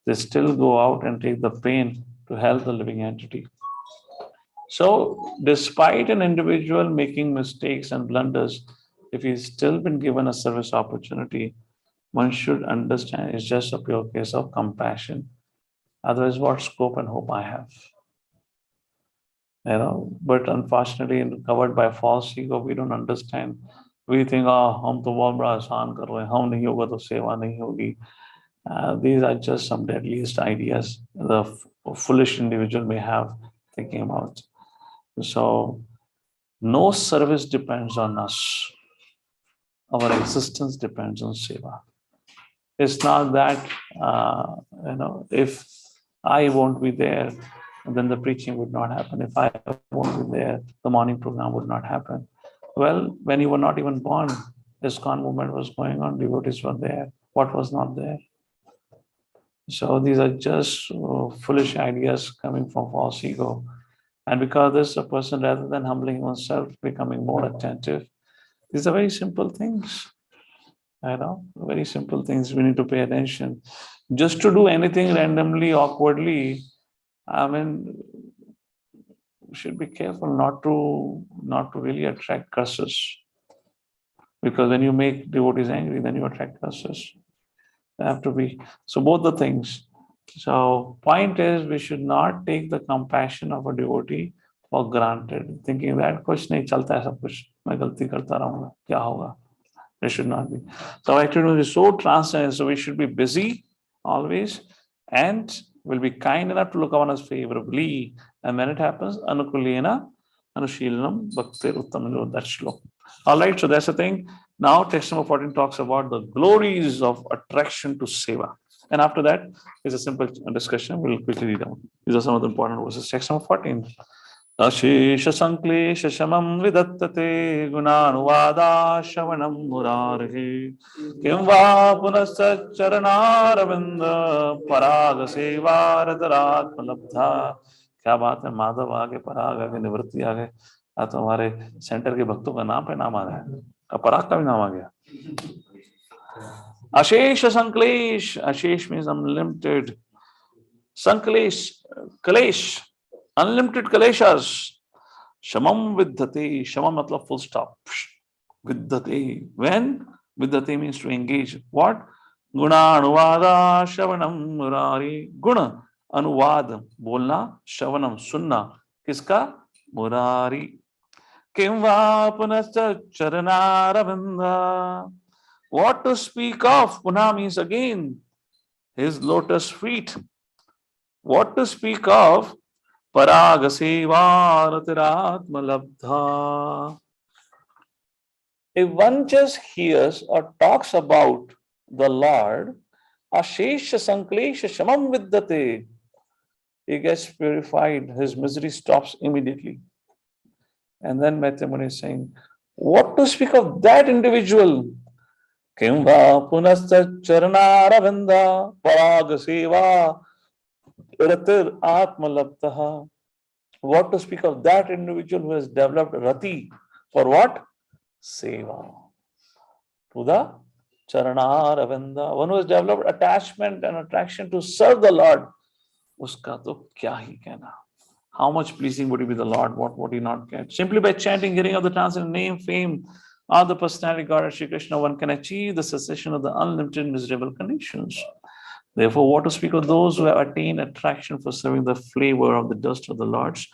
they still go out and take the pain to help the living entity. So despite an individual making mistakes and blunders, if he's still been given a service opportunity, one should understand it's just a pure case of compassion. Otherwise, what scope and hope I have? But unfortunately, covered by false ego, we don't understand. We think, oh, hum to bahut bada ahsan kar rahe hain, hum nahi hoga to seva nahi hogi. These are just some deadliest ideas the foolish individual may have thinking about. So, no service depends on us. Our existence depends on seva. It's not that, if I won't be there, then the preaching would not happen. If I won't be there, the morning program would not happen. Well, when you were not even born, ISKCON movement was going on, devotees were there. What was not there? So these are just foolish ideas coming from false ego. And because this, a person, rather than humbling oneself, becoming more attentive, these are very simple things. Very simple things we need to pay attention. Just to do anything randomly, awkwardly, we should be careful not to really attract curses. Because when you make devotees angry, then you attract curses. They have to be. So both the things. So point is, we should not take the compassion of a devotee for granted, thinking that kuch nahi chalta hai sab kuch, main galti karta rahunga, kya hoga? It should not be. So activity is so transcendent. So we should be busy always, and will be kind enough to look upon us favorably. And when it happens, anukulena anushilanam bhaktir uttamilo. That shlok. All right, so that's the thing. Now, text number 14 talks about the glories of attraction to seva. And after that is a simple discussion. We'll quickly read out. These are some of the important verses. Text number 14. Ashesha sanklesha shamam vidattate gunanuvada shavanam murarhi kim va punascha charanaravinda paraga seva radaratma labdha. क्या बात है, माधव आ गए, पराग आ गए, निवृत्ति आ गए. तो हमारे centre के भक्तों का नाम पे नाम आ गया, पराग का भी नाम आ गया. अशेष संक्लेश, अशेष means unlimited. Sanklesh, kalesh, unlimited kaleshas. Shamam viddhate, shamam matlab full stop. Viddhate, when? Viddhate means to engage. What? Guna anuvada shavanam murari. Guna, अनुवाद बोलना, श्रवणम सुनना, किसका? मुरारी. किं वा पुनश्च चरणारविंद. What to speak of? Puna means again his lotus feet. What to speak of? Paraga seva ratiratma labdha. If one just hears or talks about the Lord, ashesha sanklesha shamam viddhate, he gets purified, his misery stops immediately. And then Maitreya Muni is saying, what to speak of that individual? Kimva punasta charana ravinda paraga seva Ratir Atmalabtaha. What to speak of that individual who has developed Rati for what? Seva. To the Charana Ravinda. One who has developed attachment and attraction to serve the Lord. Uska to kya hi kehna. How much pleasing would he be the Lord? What would he not get? Simply by chanting, hearing of the transcendent name, fame, of the personality God Shri Krishna, one can achieve the cessation of the unlimited miserable conditions. Therefore, what to speak of those who have attained attraction for serving the flavor of the dust of the Lord's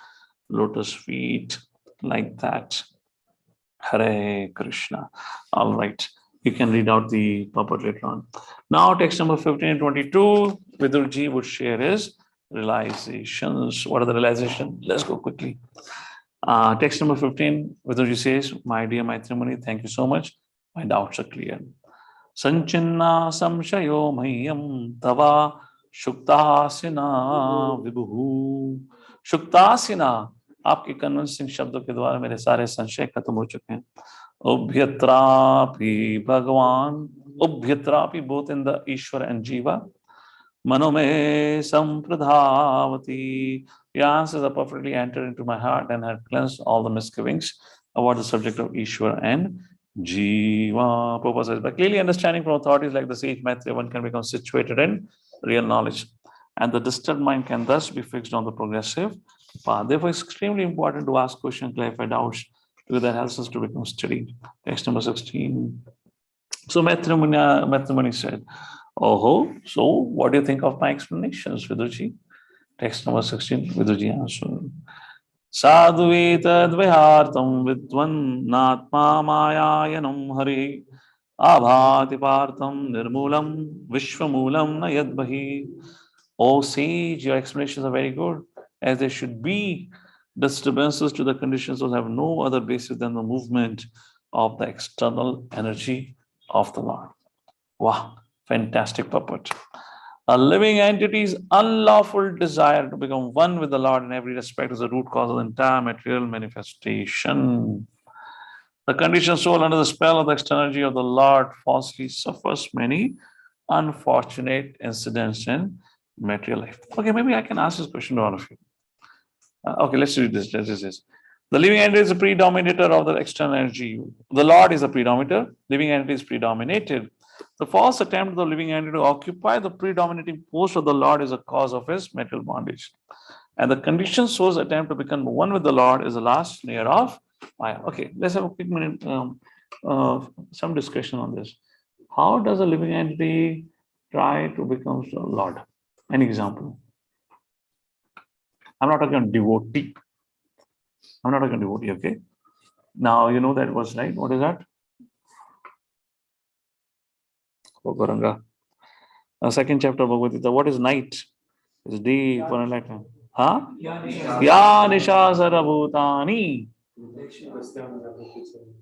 lotus feet, like that. Hare Krishna. All right. You can read out the purport later on. Now, text number 15 and 22, Vidurji would share his realizations. What are the realizations? Let's go quickly. Text number 15, Vidurji says, my dear Maitrimuni, thank you so much. My doubts are clear. Sanchinna samshayo mayam tava shuktasina vibhu. Shuktasina, आपके convincing शब्दों के द्वारा मेरे सारे संशय खत्म हो चुके हैं. Ubhyatrapi Bhagavan, Ubhyatrapi both in the Ishwara and Jiva. Manome Sampradhavati. Your answers are perfectly entered into my heart and have cleansed all the misgivings about the subject of Ishwara and Jiva. Prabhupada says, by clearly understanding from authorities like the sage Maitreya, one can become situated in real knowledge. And the disturbed mind can thus be fixed on the progressive path. Therefore, it's extremely important to ask questions, clarify doubts, because that helps us to become steady. Text number 16. So Maitrimuni said, oh, so what do you think of my explanations, Vidurji? Text number 16, Vidurji answered. Sadhueta dvihartam vidvan natma mayayanam hari abhati partham nirmulam vishwamulam nayadbahi. Oh sage, your explanations are very good, as there should be disturbances to the conditions that have no other basis than the movement of the external energy of the Lord. Wow, fantastic purport. A living entity's unlawful desire to become one with the Lord in every respect is the root cause of the entire material manifestation. The conditioned soul under the spell of the external energy of the Lord falsely suffers many unfortunate incidents in material life. Okay, maybe I can ask this question to all of you. Okay, let's read this. The living entity is a predominator of the external energy. The Lord is a predominator. Living entity is predominated. The false attempt of the living entity to occupy the predominating post of the Lord is a cause of his material bondage. And the conditioned soul's attempt to become one with the Lord is the last layer of Maya. Okay, let's have a quick minute, some discussion on this. How does a living entity try to become the Lord? An example. I'm not talking about devotee. I'm not talking devotee, okay? Now, you know that was right. What is that? Second chapter of Bhagavad Gita. What is night? It's day for enlightenment. Huh? Ya Nisha Sarabhutani.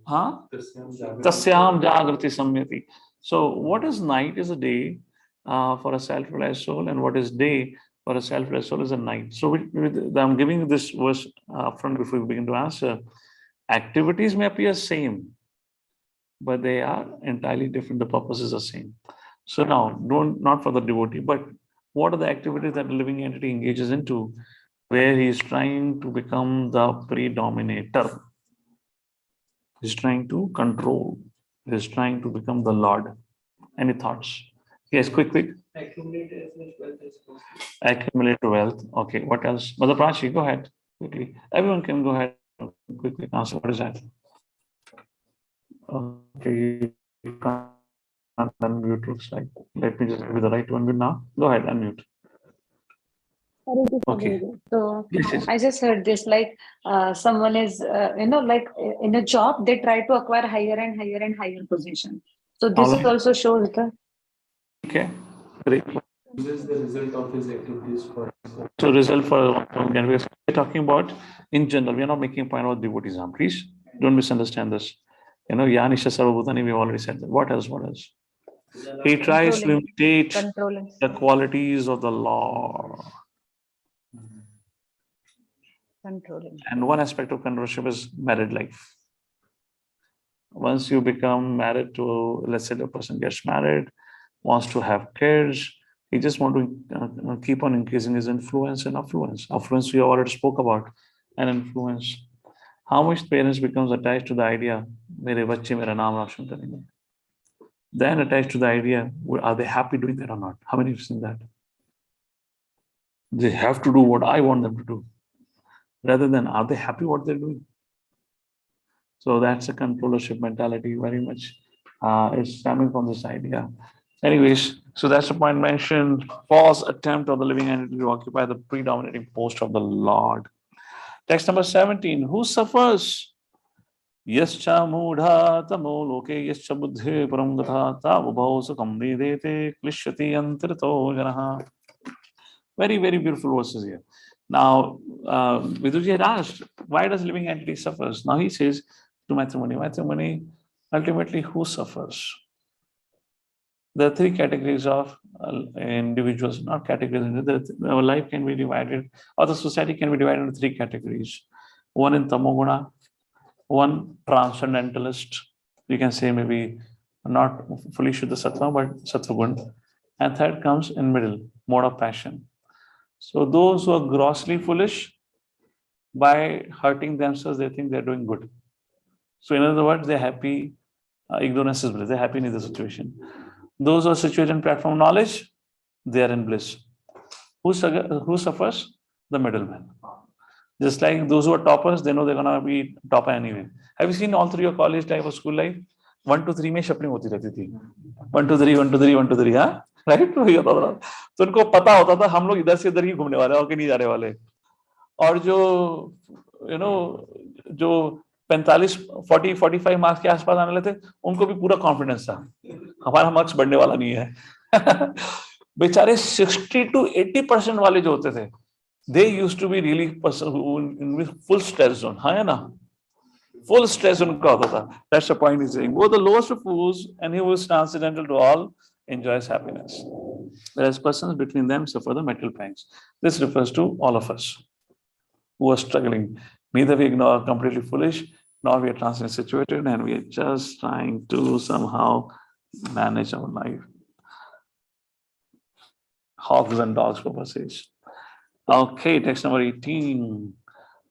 Huh? Tasyam Jagrati Samyati. So, what is night is a day for a self-realized soul, and what is day for a self-realized soul is a night. So I'm giving you this verse upfront before we begin to answer. Activities may appear same, but they are entirely different. The purposes are same. So now, not for the devotee, but what are the activities that the living entity engages into, where he is trying to become the predominator? He's trying to control. He's trying to become the Lord. Any thoughts? Yes, quick. Accumulate as much wealth as possible. Accumulate wealth. Okay, what else? Mother Prachi, go ahead quickly. Everyone can go ahead quickly answer. What is that? Okay, you can't unmute, looks like. Let me just give you the right one now. Go ahead, unmute. Okay. So Yes. I just heard this, like someone is, like in a job, they try to acquire higher and higher position. So this also shows the. Okay, great. This is the result of his activities for. So result for we're talking about in general. We are not making a point about devotees. Please don't misunderstand this. Yanisha Sarvabhutani, we already said that. What else? He tries to imitate the qualities of the Lord. Controlling. And one aspect of controllership is married life. Once you become married to, let's say the person gets married, wants to have kids, He just want to keep on increasing his influence and affluence. Affluence we already spoke about, and influence. How much parents becomes attached to the idea, mere bachche mera naam roshan karenge. Then attached to the idea, are they happy doing that or not? How many have seen that? They have to do what I want them to do, rather than are they happy what they're doing? So that's a controllership mentality, very much is stemming from this idea. Anyways, so that's the point mentioned. False attempt of the living entity to occupy the predominating post of the Lord. Text number 17. Who suffers? Yascha mudha tamo loke yascha buddhe param gatha tavabhau sakam nidete klishyati antirto janaha. Very, very beautiful verses here. Now, Vidurji had asked, why does living entity suffers? Now he says to matrimony, ultimately who suffers? There are three categories of individuals, not categories. Our life can be divided, or the society can be divided into three categories. One in Tamoguna, one transcendentalist, you can say maybe not fully Shuddha Sattva, but Sattvagun. And third comes in middle, mode of passion. So those who are grossly foolish, by hurting themselves, they think they're doing good. So in other words, they're happy. Ignorance is bliss. They're happy in the situation. Those who are situated in platform knowledge, they are in bliss. Who suffers? The middleman. Just like those who are toppers, they know they're gonna be topper anyway. Have you seen all through your college life or school life? 1 to 3 में शपलिंग होती रहती थी. 1 to 3, 1 to 3, 1 to 3, हाँ? Right? तो उनको पता होता था हम लोग इधर से इधर ही घूमने वाले और कहीं नहीं जाने वाले. और जो जो 45 मार्क्स के आसपास आने लगे थे, उनको भी पूरा कॉन्फिडेंस था, हमारा मार्क्स बढ़ने वाला नहीं है. बेचारे 60 to 80% वाले जो होते थे, they used to be really person who in full stress zone. हाँ है ना? Full stress उनका होता था. That's the point he's saying. Both the lowest of fools and he was transcendental to all enjoys happiness. Whereas persons between them suffer the material pangs. This refers to all of us who are struggling. Neither we are completely foolish, nor we are transcendently situated, and we are just trying to somehow manage our life. Hogs and dogs purposes. Okay, text number 18.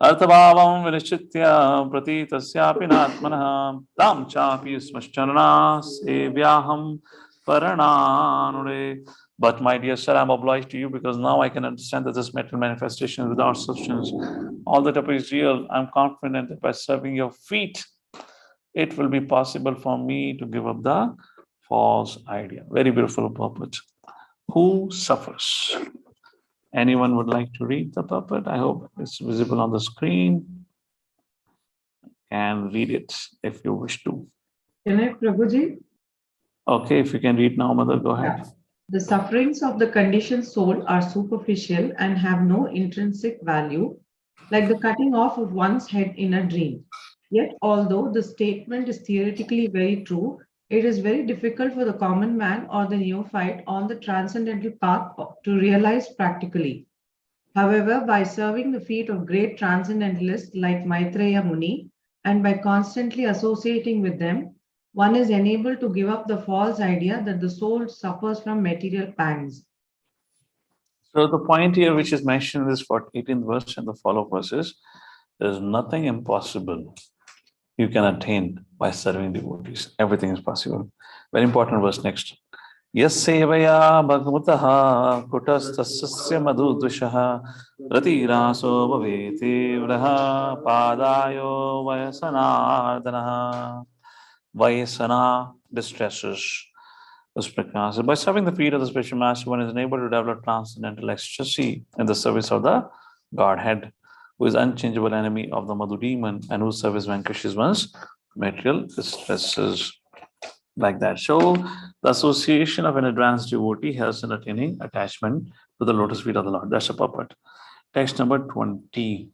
Arthabhavam vinishchitya pratitasyapi natmanah tam chapi smascharana sevyaham parananure. But my dear sir, I'm obliged to you because now I can understand that this material manifestation is without substance. All that appears real, I'm confident that by serving your feet, it will be possible for me to give up the false idea. Very beautiful purport. Who suffers? Anyone would like to read the purport? I hope it's visible on the screen. And read it if you wish to. Can I, Prabhuji? Okay, if you can read now, Mother, go ahead. Yeah. The sufferings of the conditioned soul are superficial and have no intrinsic value, like the cutting off of one's head in a dream. Yet, although the statement is theoretically very true, it is very difficult for the common man or the neophyte on the transcendental path to realize practically. However, by serving the feet of great transcendentalists like Maitreya Muni and by constantly associating with them, one is enabled to give up the false idea that the soul suffers from material pangs. So the point here which is mentioned in this 18th verse and the follow verses, there is nothing impossible you can attain by serving devotees. Everything is possible. Very important verse next. Yassevaya bhagavataha kutastasya madhudvishaha ratiraso bhaveti vraha padayo vayasanardanaha. Vayasana distresses. By serving the feet of the spiritual master, one is enabled to develop transcendental ecstasy in the service of the Godhead, who is unchangeable enemy of the Madhu demon and whose service vanquishes one's material distresses. Like that. So the association of an advanced devotee helps in attaining attachment to the lotus feet of the Lord. That's the purport. Text number 20.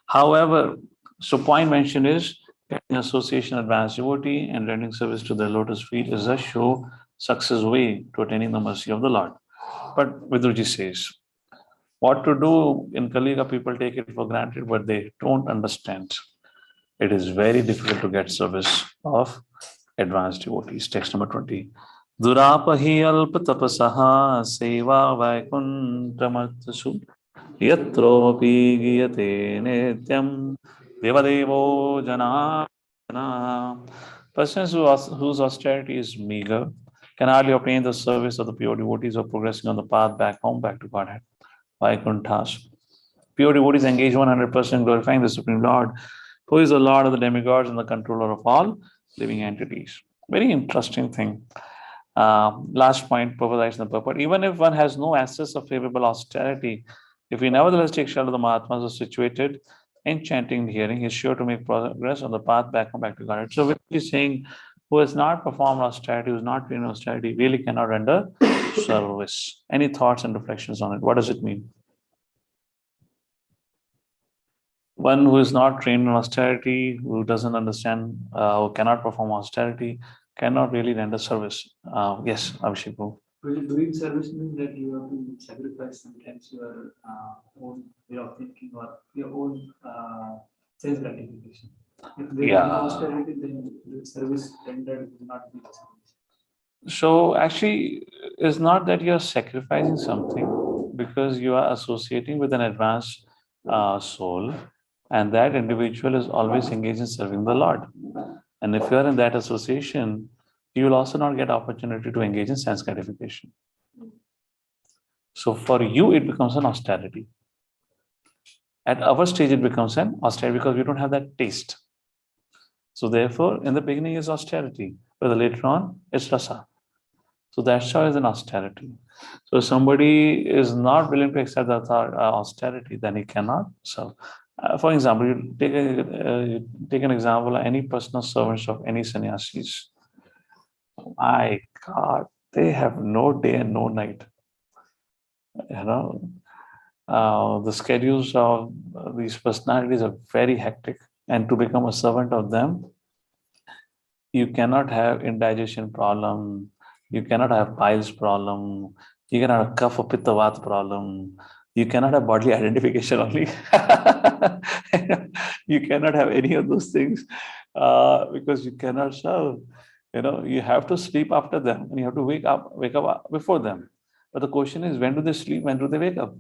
However, so point mentioned is getting association advanced devotee and rendering service to the lotus feet is a sure success way to attaining the mercy of the Lord. But Vidurji says, what to do in Kaliga, people take it for granted, but they don't understand. It is very difficult to get service of advanced devotees. Text number 20. दुरापहि अल्पतपसः सेवा वैकुण्ठमर्तसु यत्रोऽपि गीयते नित्यं देवदेवो जनार्दनः. Persons whose austerity is meager can hardly obtain the service of the pure devotees or progressing on the path back home, back to Godhead. Vaikuntha's. Pure devotees engage 100% in glorifying the Supreme Lord, who is the Lord of the demigods and the controller of all living entities. Very interesting thing. Last point, proposition the purport. Even if one has no access of favorable austerity, if he nevertheless takes shelter of the Mahatmas who are situated in chanting and hearing, he is sure to make progress on the path back home, back to Godhead. So, what he's saying, who has not performed austerity, who is not trained in austerity, really cannot render service. Any thoughts and reflections on it? What does it mean? One who is not trained in austerity, who doesn't understand, who cannot perform austerity, cannot really render service. Yes, Abhishek. Well, doing service means that you have to sacrifice sometimes your own way of thinking or your own sense gratification. If there is no austerity, then the service rendered will not be the service. So actually, it's not that you're sacrificing something, because you are associating with an advanced soul, and that individual is always engaged in serving the Lord. And if you are in that association, you will also not get opportunity to engage in sense gratification. So for you, it becomes an austerity. At our stage, it becomes an austerity because we don't have that taste. So therefore, in the beginning is austerity, but later on, it's rasa. So that's how it's an austerity. So if somebody is not willing to accept that austerity, then he cannot serve. For example, you take an example of any personal servants of any sannyasis. My God, they have no day and no night. You know, the schedules of these personalities are very hectic, and to become a servant of them, you cannot have indigestion problem, you cannot have piles problem, you cannot have kapha pitta vata problem, you cannot have bodily identification only. You cannot have any of those things because you cannot serve. You know, you have to sleep after them and you have to wake up before them. But the question is, when do they sleep? When do they wake up?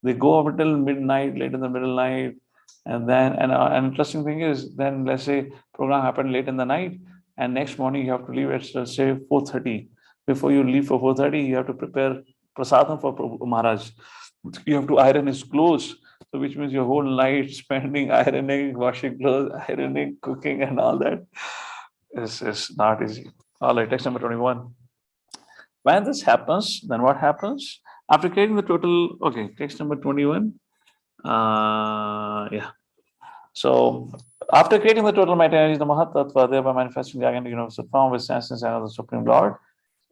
They go up until midnight, late in the middle night, and then an interesting thing is, then let's say program happened late in the night, and next morning you have to leave at say 4:30. Before you leave for 4:30, you have to prepare prasadam for Prabhu Maharaj. You have to iron his clothes. So which means your whole night spending ironing, washing clothes, ironing, cooking, and all that is not easy. All right, text number 21. When this happens, then what happens? After creating the total, okay, text number 21. Yeah. So after creating the total matter energy, the Mahatattva, thereby manifesting the organic universal form with senses and of the Supreme Lord,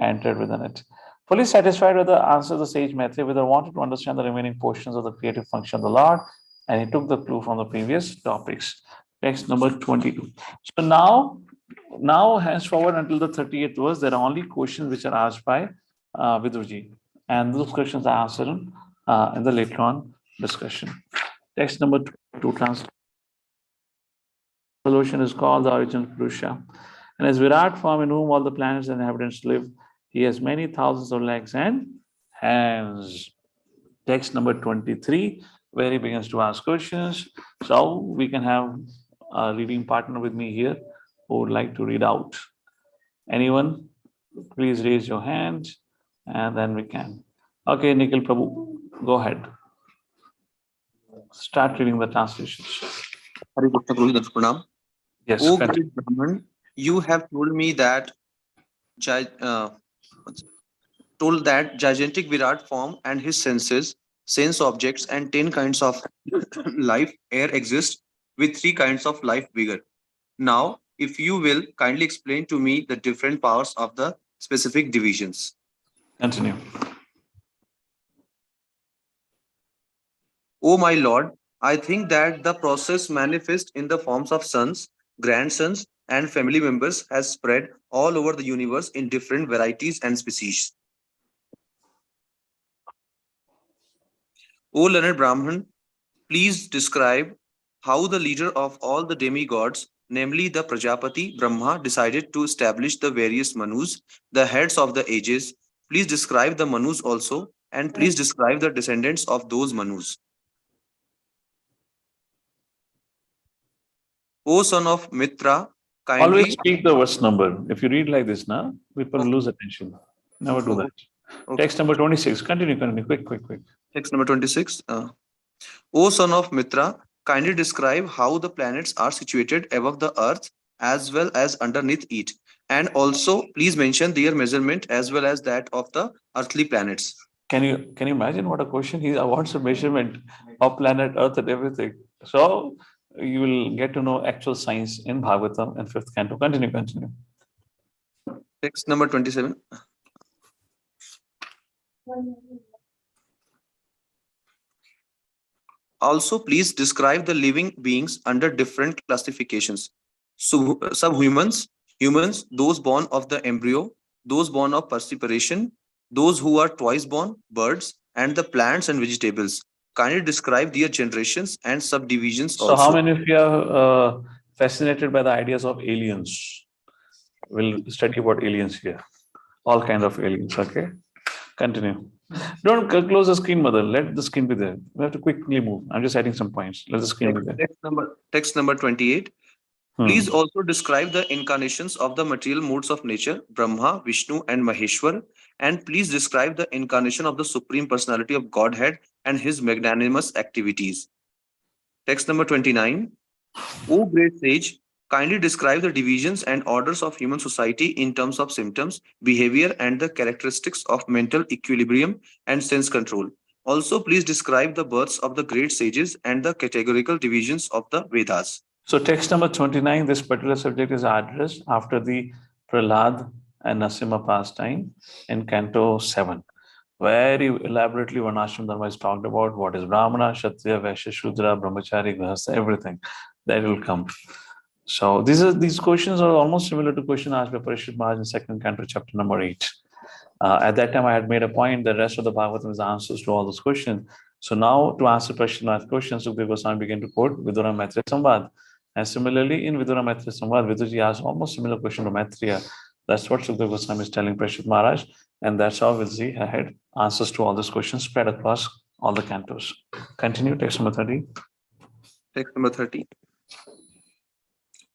entered within it. Fully satisfied with the answer, the sage Maitreya Vidura wanted to understand the remaining portions of the creative function of the Lord, and he took the clue from the previous topics. Text number 22. So now henceforward until the 38th verse, there are only questions which are asked by Vidurji, and those questions are answered in the later on discussion. Text number 2 translation. Solution is called the original Purusha, and as Virat form in whom all the planets and inhabitants live, he has many thousands of legs and hands. Text number 23, where he begins to ask questions. So we can have a reading partner with me here who would like to read out. Anyone? Please raise your hand and then we can. Okay, Nikhil Prabhu, go ahead. Start reading the translations. Yes. O great Brahman, you have told me that gigantic Virat form and his senses, sense objects, and 10 kinds of life air exist with 3 kinds of life bigger. Now, if you will kindly explain to me the different powers of the specific divisions. Continue. O my Lord, I think that the process manifest in the forms of sons, grandsons, and family members has spread all over the universe in different varieties and species. O learned Brahman, please describe how the leader of all the demigods, namely the Prajapati Brahma, decided to establish the various Manus, the heads of the ages. Please describe the Manus also, and please describe the descendants of those Manus. O son of Mitra, kindly. Always keep the verse number. If you read like this now, people lose attention. Never do that. Okay. Text number 26. Continue. Quick. Text number 26. O son of Mitra, kindly describe how the planets are situated above the earth as well as underneath it. And also, please mention their measurement as well as that of the earthly planets. Can you imagine what a question? He wants a measurement of planet Earth and everything. So you will get to know actual science in Bhagavatam and 5th canto. Continue. Text number 27. Also, please describe the living beings under different classifications. Subhumans, humans, those born of the embryo, those born of perspiration, those who are twice born, birds, and the plants and vegetables. Kindly describe their generations and subdivisions So how many of you are fascinated by the ideas of aliens? We'll study about aliens here. All kind of aliens, okay? Continue. Don't close the screen, mother. Let the screen be there. We have to quickly move. I'm just adding some points. Let the screen be there. Text number 28. Please also describe the incarnations of the material modes of nature, Brahma, Vishnu, and Maheshwar. And please describe the incarnation of the Supreme Personality of Godhead and his magnanimous activities. Text number 29. O great sage, kindly describe the divisions and orders of human society in terms of symptoms, behavior, and the characteristics of mental equilibrium and sense control. Also, please describe the births of the great sages and the categorical divisions of the Vedas. So text number 29, this particular subject is addressed after the Prahlad and Nasimha pastime in Canto 7. Very elaborately, Varnashram Dharma is talked about what is Brahmana, Kshatriya, Vaishya, Shudra, Brahmachari, Grihastha, everything that will come. So these questions are almost similar to question asked by Parishit Maharaj in 2nd Canto, chapter number 8. At that time, I had made a point that the rest of the Bhagavatam is answers to all those questions. So now, to answer Parishit Maharaj's questions, Sukadeva Goswami began to quote Vidura Maitreya Samvad. And similarly, in Vidura Maitreya Samvad, Vidurji asked almost similar question to Maitreya. That's what Sukadeva Goswami is telling Parishit Maharaj. And that's how we'll see ahead answers to all these questions spread across all the cantos. Continue, text number 30. Text number 30.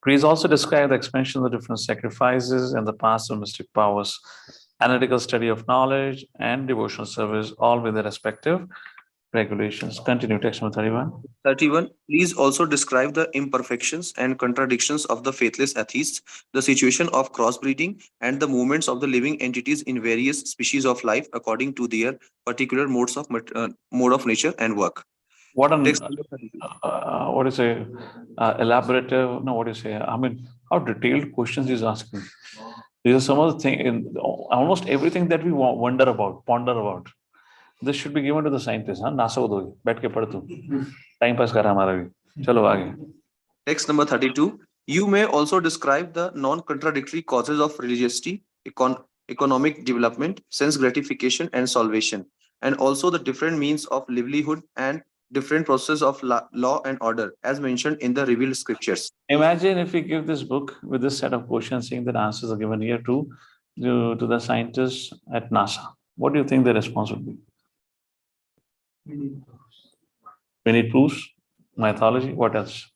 Please also describe the expansion of the different sacrifices and the past of mystic powers, analytical study of knowledge and devotional service, all with their respective regulations. Continue, text number 31. 31. Please also describe the imperfections and contradictions of the faithless atheists, the situation of crossbreeding, and the movements of the living entities in various species of life according to their particular mode of nature and work. What an what is a elaborative? No, what do you say? I mean, how detailed questions he's asking. These are some of the things. Almost everything that we wonder about, ponder about. This should be given to the scientists. Huh? NASA ko doge. Baith ke padh tu. Time pass kar hamara bhi. Chalo aage. Text number 32. You may also describe the non-contradictory causes of religiosity, economic development, sense gratification, and salvation, and also the different means of livelihood and different processes of law and order, as mentioned in the revealed scriptures. Imagine if we give this book with this set of questions, saying that answers are given here to the scientists at NASA. What do you think the response would be? We need proofs, mythology. What else?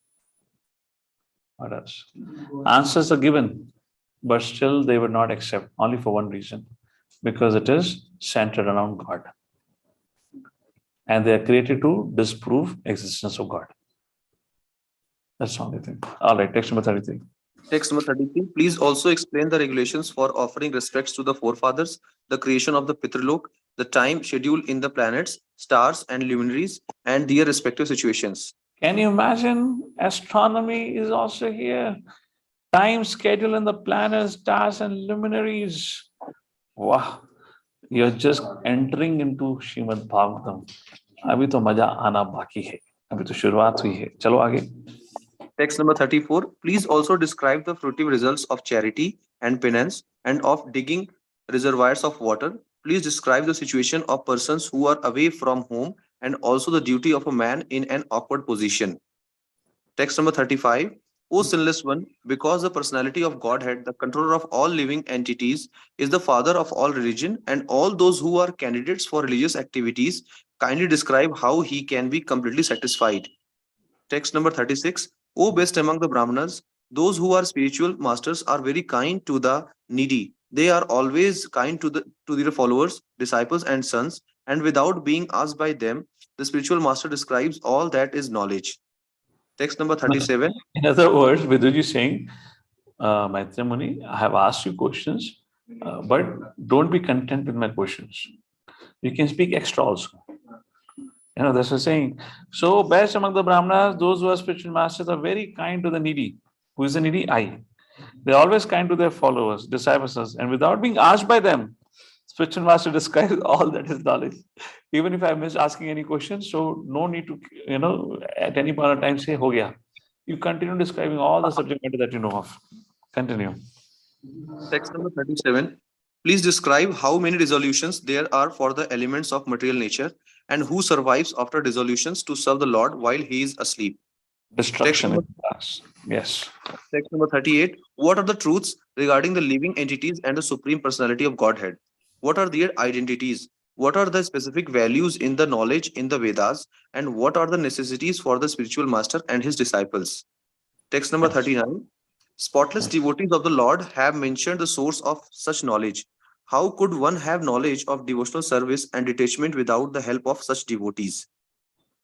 What else? Answers are given, but still they would not accept, only for one reason, because it is centered around God. And they are created to disprove existence of God. That's the only thing. All right, text number 33. Text number 33. Please also explain the regulations for offering respects to the forefathers, the creation of the Pitralok, the time schedule in the planets, stars, and luminaries, and their respective situations. Can you imagine? Astronomy is also here. Time schedule in the planets, stars, and luminaries. Wow. You're just entering into Srimad Bhagavatam. अभी तो मजा आना बाकी है. अभी तो शुरुआत हुई है. चलो आगे. Text number 34. Please also describe the fruitive results of charity and penance and of digging reservoirs of water. Please describe the situation of persons who are away from home and also the duty of a man in an awkward position. Text number 35. O sinless one, because the personality of Godhead, the controller of all living entities, is the father of all religion and all those who are candidates for religious activities, kindly describe how he can be completely satisfied. Text number 36. O best among the Brahmanas, those who are spiritual masters are very kind to the needy. They are always kind to their followers, disciples, and sons, and without being asked by them, the spiritual master describes all that is knowledge. Text number 37. In other words, Vidurji is saying, Maitreya Muni, I have asked you questions, but don't be content with my questions. You can speak extra also. That's what saying. So, best among the Brahmanas, those who are spiritual masters are very kind to the needy. Who is the needy? I. They're always kind to their followers, disciples, and without being asked by them, spiritual master describes all that is knowledge. Even if I miss asking any questions, so no need to, at any point of time say, ho gaya. You continue describing all the subject matter that you know of. Continue. Text number 37. Please describe how many dissolutions there are for the elements of material nature and who survives after dissolutions to serve the Lord while he is asleep. Destruction. Yes. Text number 38. What are the truths regarding the living entities and the Supreme Personality of Godhead? What are their identities? What are the specific values in the knowledge in the Vedas? And what are the necessities for the spiritual master and his disciples? Text number 39. Spotless devotees of the Lord have mentioned the source of such knowledge. How could one have knowledge of devotional service and detachment without the help of such devotees?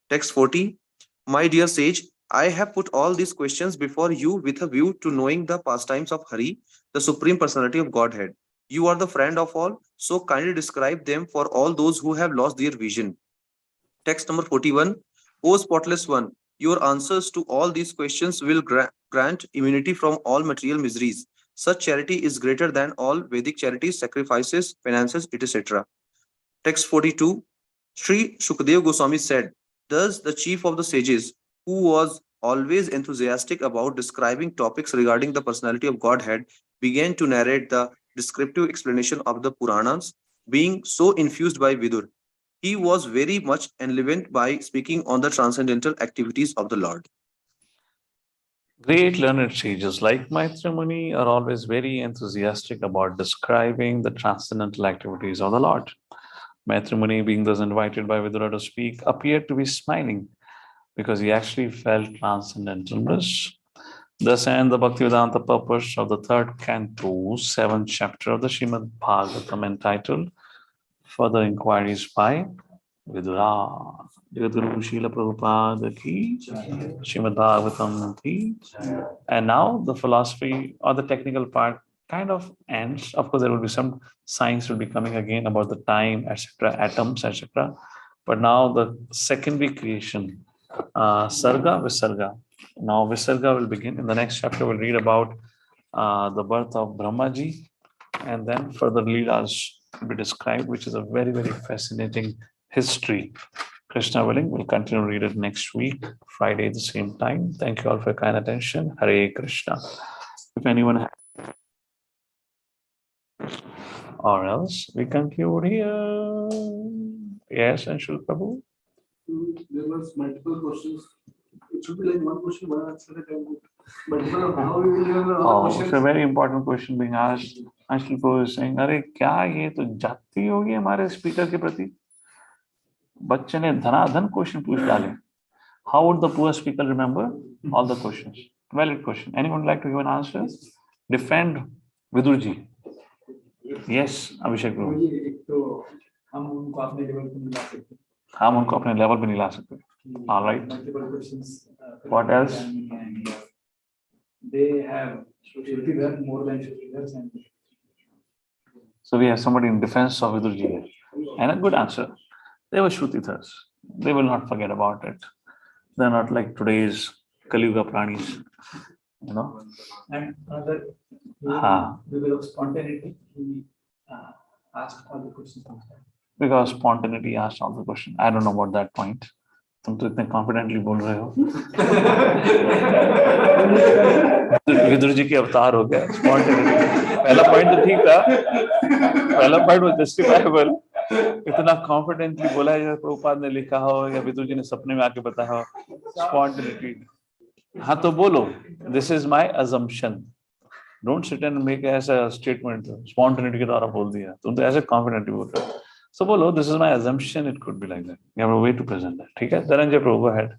Text 40. My dear sage, I have put all these questions before you with a view to knowing the pastimes of Hari, the Supreme Personality of Godhead. You are the friend of all, so kindly describe them for all those who have lost their vision. Text number 41. O spotless one, your answers to all these questions will grant immunity from all material miseries. Such charity is greater than all Vedic charities, sacrifices, penances, etc. Text 42. Sri Shukadeva Goswami said, thus the chief of the sages, who was always enthusiastic about describing topics regarding the personality of Godhead, began to narrate the descriptive explanation of the Puranas, being so infused by Vidur. He was very much enlivened by speaking on the transcendental activities of the Lord. Great learned sages like Maitreya Muni are always very enthusiastic about describing the transcendental activities of the Lord. Maitreya Muni, being thus invited by Vidura to speak, appeared to be smiling because he actually felt transcendental bliss. Thus ends the Bhaktivedanta purpose of the third canto, 7th chapter of the Srimad Bhagavatam, entitled Further Inquiries by Vidura. Jagadguru Srila Prabhupada ki, Srimad Bhagavatam ki. And now the philosophy or the technical part kind of ends. Of course, there will be some science will be coming again about the time, etc., atoms, etc. But now the secondary creation, Sarga, Visarga. Now Visarga will begin. In the next chapter, we'll read about the birth of Brahmaji, and then further Leelas will be described, which is a very, very fascinating history. Krishna willing, we'll continue to read it next week, Friday at the same time. Thank you all for your kind attention. Hare Krishna. If anyone has, or else we conclude here. Yes, and Shri Prabhu. There was multiple questions. It should be like one question, one answer at a time. But how we will have a It's a very important question being asked. Ashli Prabhu is saying, अरे क्या ये तो जाति होगी हमारे speaker के प्रति? बच्चे ने धनाधन क्वेश्चन पूछ डाले. How would the poor speaker remember all the questions? Valid question. Anyone would like to give an answer? Defend Vidurji. Yes, Abhishek Prabhu. एक तो हम उनको अपने लेवल पे मिला सकते हैं. हम उनको अपने लेवल पे नहीं ला सकते. All right. Multiple questions. What else? And they have Shruti more than Shruti and So we have somebody in defense of Vidurji here. And a good answer. They were Shrutithas. They will not forget about it. They're not like today's Kali-yuga pranis. And another because of spontaneity, he asked all the questions. Because spontaneity asked all the questions. I don't know about that point. तुम तो इतने confidently बोल रहे हो. विदुर जी के अवतार हो गया. Spontaneity. पहला point तो ठीक था. पहला point was justifiable. इतना confidently बोला है जैसे प्रभुपाद ने लिखा हो या विदुर जी ने सपने में आके बताया हो. Spontaneity. हाँ तो बोलो, this is my assumption. Don't sit and make as a statement, spontaneity के द्वारा बोल दिया, तुम तो ऐसे confidently बोल रहे हो. So बोलो, this is my assumption, it could be like that. You have a way to present that. ठीक है, Dhananjay Prabhu, go ahead.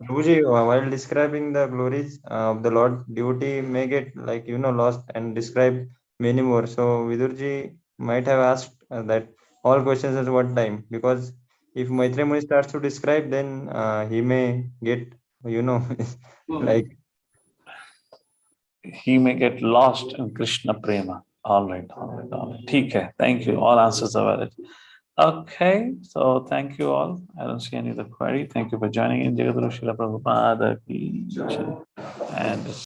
Prabhuji, while describing the glories of the Lord, devotee may get lost and describe many more. So Vidurji might have asked that all questions at one time, because if Maitreya Muni starts to describe, then he may get like He may get lost in Krishna Prema. All right. ठीक है, thank you. All answers are valid. Okay, so thank you all. I don't see any other query. Thank you for joining in. Jagadguru Srila Prabhupada ki jai. And